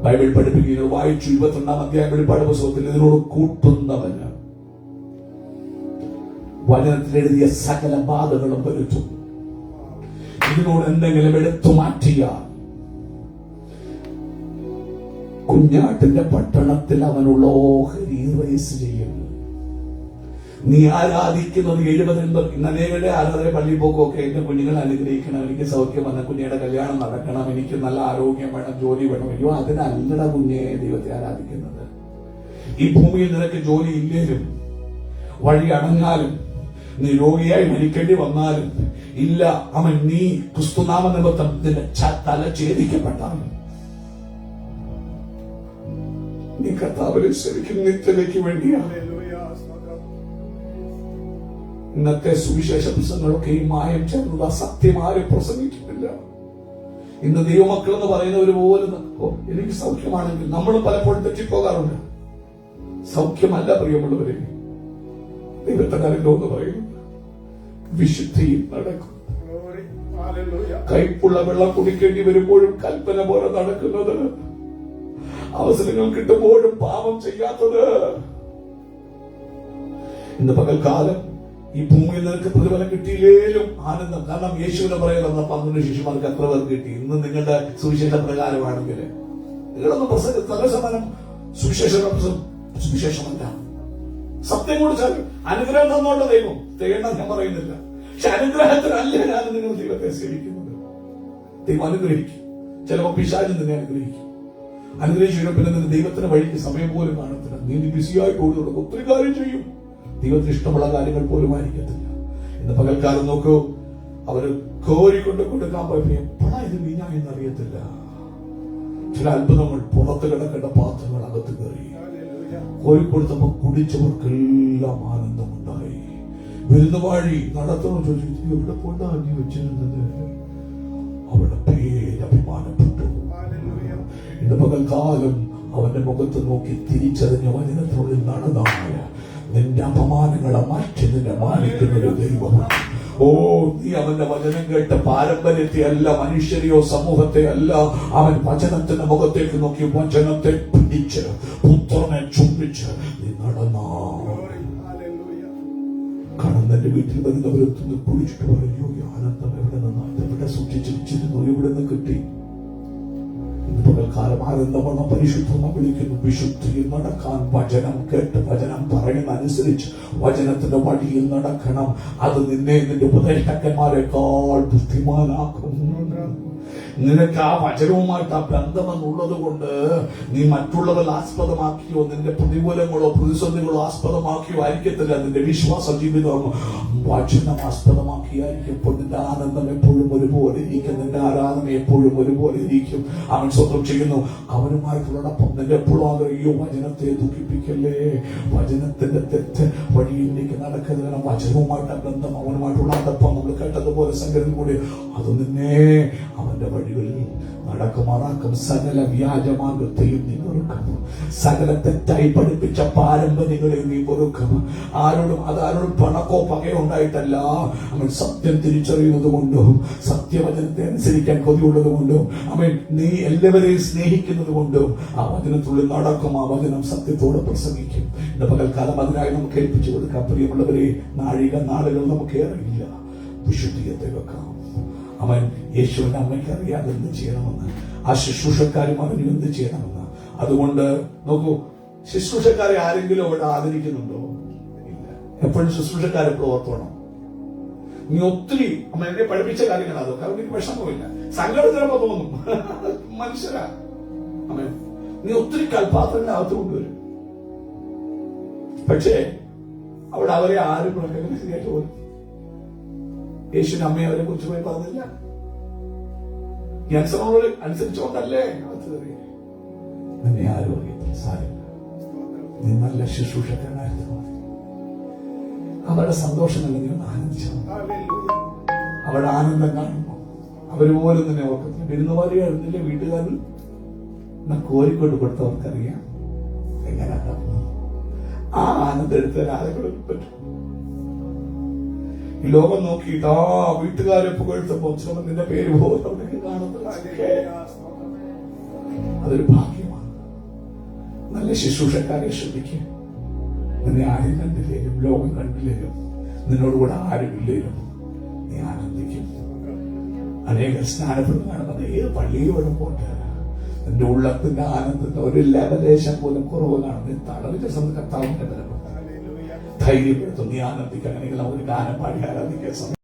ബൈബിൾ പഠിപ്പിക്കുന്നത് വായിച്ചു 22-ാം അധ്യായം വെളിപ്പാട് പുസ്തകത്തിൽ ഇതിനോട് കൂട്ടുന്നവന് വചനത്തിൽ എഴുതിയ സകല ബാധകളും വരുത്തും. ഇതിനോട് എന്തെങ്കിലും എടുത്തു മാറ്റിയാൽ കുഞ്ഞാട്ടിന്റെ പട്ടണത്തിൽ അവനുള്ള ഓഹരി റേസ് ചെയ്യും. നീ ആരാധിക്കുന്നത് 70 അനേകരുടെ ആരാധന പള്ളി പോക്കൊക്കെ എന്റെ കുഞ്ഞുങ്ങളെ അനുഗ്രഹിക്കണം, എനിക്ക് സൗഖ്യം വന്ന കുഞ്ഞിയുടെ കല്യാണം നടക്കണം, എനിക്ക് നല്ല ആരോഗ്യം വേണം, ജോലി വേണം. അയ്യോ അതിനല്ലട കുഞ്ഞെ ദൈവത്തെ ആരാധിക്കുന്നത്. ഈ ഭൂമിയിൽ നിനക്ക് ജോലി ഇല്ലേലും വഴി അടഞ്ഞാലും നീ രോഗിയായി മരിക്കേണ്ടി വന്നാലും ഇല്ല അവൻ നീ ക്രിസ്തുനാമ നിമിത്തം നിന്റെ തല ഛേദിക്കപ്പെട്ടാലും നീ കർത്താവിനെ ശരിക്കും നിത്യതയ്ക്ക് വേണ്ടിയാണ്. ഇന്നത്തെ സുവിശേഷ പ്രസംഗങ്ങളൊക്കെ ഈ മായം ചേർന്നത് സത്യം ആരും പ്രസംഗിക്കുന്നില്ല. ഇന്ന് ദൈവമക്കൾ എന്ന് പറയുന്നവർ പോലും എനിക്ക് സൗഖ്യമാണെങ്കിൽ നമ്മളും പലപ്പോഴും തെറ്റിപ്പോകാറുണ്ട്. സൗഖ്യമല്ല പ്രിയമുള്ളവരെ, ദൈവത്തെ കാര്യങ്ങളോ എന്ന് പറയുന്നു. വിശുദ്ധിയിൽ നടക്കും. കൈപ്പുള്ള വെള്ളം കുടിക്കേണ്ടി വരുമ്പോഴും കൽപ്പന പോലെ നടക്കുന്നത്, അവസരങ്ങൾ കിട്ടുമ്പോഴും പാപം ചെയ്യാത്തത്. ഇന്ന് പകൽക്കാലം ഈ ഭൂമിയിൽ നിനക്ക് പ്രതിഫലം കിട്ടിയില്ലേലും ആനന്ദം. കാരണം യേശുവിനെ പറയുന്ന 12 ശിഷ്യന്മാർക്ക് എത്ര പേർക്ക് കിട്ടി? ഇന്ന് നിങ്ങളുടെ സുവിശേഷ പ്രകാരമാണെങ്കിൽ നിങ്ങളൊന്നും പ്രസംഗം സുവിശേഷമല്ല. സത്യം കുറിച്ചാൽ അനുഗ്രഹം തന്നോണ്ട് ദൈവം തേടണം ഞാൻ പറയുന്നില്ല. പക്ഷെ അനുഗ്രഹത്തിനല്ല ഞാൻ നിങ്ങൾ ദൈവത്തെ സേവിക്കുന്നത്. ദൈവം അനുഗ്രഹിക്കും. ചിലപ്പോൾ പിശാചിൽ നിന്നെ അനുഗ്രഹിക്കും. അനുഗ്രഹിച്ചു പിന്നെ നിന്റെ ദൈവത്തിന്റെ വഴിക്ക് സമയം പോലും കാണത്തില്ല. നീ ബിസിയായിട്ട് ഓടി തുടങ്ങും, ഒത്തിരി കാര്യം ചെയ്യും, ദൈവത്തിന് ഇഷ്ടമുള്ള കാര്യങ്ങൾ പോലും ആയിരിക്കത്തില്ല. ഇന്ന് പകൽക്കാലം നോക്കൂ, അവര് കോരിക്കൊണ്ട് കൊടുക്കാൻ പോയപ്പോ എപ്പോഴാ ഇത് വീഞ്ഞ എന്നറിയത്തില്ല. ചില അത്ഭുതങ്ങൾ പുറത്ത് കിടക്കേണ്ട പാത്രങ്ങൾ അകത്ത് കയറി കോരിക്കൊടുത്തപ്പോ കുടിച്ചവർക്കെല്ലാം ആനന്ദമുണ്ടായി. വിരുന്നുവാഴി നടത്തണം ചോദിച്ചു, എവിടെ കൊണ്ടാണ് നീ വെച്ചിരുന്നത്? അവരുടെ പേര് അഭിമാനപ്പെട്ടു. ഇന്ന് പകൽക്കാലം അവന്റെ മുഖത്ത് നോക്കി തിരിച്ചറിഞ്ഞ വചനത്തിനുള്ളിൽ നടന്നായ നിന്റെ അപമാനങ്ങളെ മാറ്റി നിന്നെ മാനിക്കുന്ന ഒരു ദൈവമാണ്. ഓ നീ അവന്റെ വചനം കേട്ട പാരമ്പര്യത്തെ അല്ല, മനുഷ്യരെയോ സമൂഹത്തെ അല്ല, അവൻ വചനത്തിന്റെ മുഖത്തേക്ക് നോക്കി വചനത്തെ പിടിച്ച് പുത്രനെ ചുംബിച്ച് നീ നടന്നാ കടന്നന്റെ വീട്ടിൽ വരുന്നവരെത്തുന്ന കുളിച്ചിട്ട് പറയൂ, ആനന്ദം എവിടെ നിന്നാണ്, എവിടെ സൂക്ഷിച്ചു വെച്ചിരുന്നു, എവിടെ നിന്ന് കിട്ടി? പകൽക്കാലം ആനന്ദമാണ് പരിശുദ്ധം വിളിക്കുന്നു. വിശുദ്ധിയിൽ നടക്കാൻ വചനം കേട്ട് വചനം പറയുന്ന അനുസരിച്ച് വചനത്തിന്റെ വഴിയിൽ നടക്കണം. അത് നിന്നെ നിന്റെ ഉപദേഷ്ടാക്കന്മാരെക്കാൾ ബുദ്ധിമാനാക്കും. നിനക്ക് ആ വചനവുമായിട്ട് ആ ബന്ധമെന്നുള്ളത് കൊണ്ട് നീ മറ്റുള്ളവർ ആസ്പദമാക്കിയോ നിന്റെ പ്രതികൂലങ്ങളോ പ്രതിസന്ധികളോ ആസ്പദമാക്കിയോ ആയിരിക്കത്തില്ല. നിന്റെ വിശ്വാസ ജീവിതം വചനം ആസ്പദമാക്കിയായിരിക്കും. നിന്റെ ആനന്ദം എപ്പോഴും ഒരുപോലെ ഇരിക്കും, നിന്റെ ആരാധന എപ്പോഴും ഒരുപോലെ ഇരിക്കും. അവൻ സ്വന്തം ചെയ്യുന്നു. അവനുമായിട്ടുള്ളടൊപ്പം നിന്റെ എപ്പോഴും ആഗ്രഹിയോ വചനത്തെ ദുഃഖിപ്പിക്കല്ലേ, വചനത്തിന്റെ തെറ്റ് വഴിയിലേക്ക് നടക്കുന്നതിനും വചനവുമായിട്ട് ബന്ധം അവനുമായിട്ടുള്ള അടുപ്പം നമ്മൾ കേട്ടതുപോലെ സംഗതി കൂടി അത് നിന്നെ അവന്റെ വഴികളിൽ നടക്കുമാറാക്കും. സകല വ്യാജമാർഗത്തെയും നീ വെറുക്കും, സകല തെറ്റായി പഠിപ്പിച്ച പാരമ്പര്യങ്ങളെ നീ വെറുക്കും. ആരോടും പണക്കോ പകയോ ഉണ്ടായിട്ടല്ല, അവൻ സത്യം തിരിച്ചറിയുന്നത് കൊണ്ടും സത്യവചനത്തെ അനുസരിക്കാൻ കൊതിയുള്ളത് കൊണ്ടും അവൻ നീ എല്ലാവരെയും സ്നേഹിക്കുന്നത് കൊണ്ടും ആ വചനത്തുള്ളിൽ നടക്കും. ആ വചനം സത്യത്തോടെ പ്രസംഗിക്കും. ഇന്ന് പകൽക്കാലം അതിനായി നമുക്ക് ഏൽപ്പിച്ചു കൊടുക്കാം. പ്രിയമുള്ളവരെ, നാളുകൾ നമുക്ക് ഏറെയില്ല. വിശുദ്ധിയത്തെ വെക്കാം. അവൻ യേശുവിന്റെ അമ്മയ്ക്ക് അറിയാതെ എന്ത് ചെയ്യണമെന്ന്, ആ ശുശ്രൂഷക്കാരും അവന് എന്ത് ചെയ്യണമെന്ന്. അതുകൊണ്ട് നോക്കൂ, ശുശ്രൂഷക്കാരെ ആരെങ്കിലും അവിടെ ആദരിക്കുന്നുണ്ടോ? ഇല്ല. എപ്പോഴും ശുശ്രൂഷക്കാരെ ഓർത്തോണം. നീ ഒത്തിരി അമ്മ എന്നെ പഠിപ്പിച്ച കാര്യങ്ങൾ അതൊക്കെ അവർക്ക് വിഷമമില്ല, സങ്കടം ചിലപ്പോ തോന്നും, മനുഷ്യരാ. അമ്മ നീ ഒത്തിരി കൽപാത്രത്തിനകത്ത് കൊണ്ടുവരും, പക്ഷേ അവിടെ അവരെ ആരും ശരിയായിട്ട് പോലും യേശുവിന്റെ അമ്മയെ അവരെ കുറിച്ച് പോയി പറഞ്ഞില്ല. ഈ അനുസരിച്ചുകൊണ്ടല്ലേ നിന്നെ ആരും അറിയത്തില്ല. സാരില്ല, നീ നല്ല ശുശ്രൂഷക്കാരനായിരുന്നു. അവരുടെ സന്തോഷമല്ല നീ ഒന്ന് ആനന്ദിച്ചു. അവരുടെ ആനന്ദം കാണുമ്പോ അവര് പോലും തന്നെ ഓർക്കത്തില്ല. വിരുന്നുപാലിയായിരുന്നില്ലേ വീട്ടുകാരിൽ കോരിക്കൊണ്ട് കൊടുത്തവർക്കറിയാം എങ്ങനെ ആ ആനന്ദം എടുത്താൽ ആരെങ്കിലും പറ്റും. ഈ ലോകം നോക്കിയിട്ട് ആ വീട്ടുകാരെ പുകഴ്ത്തപ്പോ ചിലപ്പോൾ നിന്റെ പേര് പോലും അവിടെ കാണത്തില്ല. അതൊരു ഭാഗ്യമാണ്. നല്ല ശുശ്രൂഷക്കാരെ ശ്രദ്ധിക്കുക. നിന്നെ ആരും കണ്ടില്ലേലും ലോകം കണ്ടില്ലേലും നിന്നോടുകൂടെ ആരുമില്ലേലും നീ ആനന്ദിക്കും. അനേക സ്നാനപ്പെടുന്ന കാണുന്നത് ഏത് പള്ളിയോടും പോട്ടെ എന്റെ ഉള്ളത്തിന്റെ ആനന്ദത്തിന്റെ ഒരു ലേശം പോലും കുറവ് കാണുന്നത് തളവിന്റെ കർത്താവിന്റെ ബലം ധൈര്യപ്പെടുത്തും. നീ ആനന്ദിക്കാൻ. അല്ലെങ്കിൽ ഒരു ഗാനം പാടി ആരാധിക്കാൻ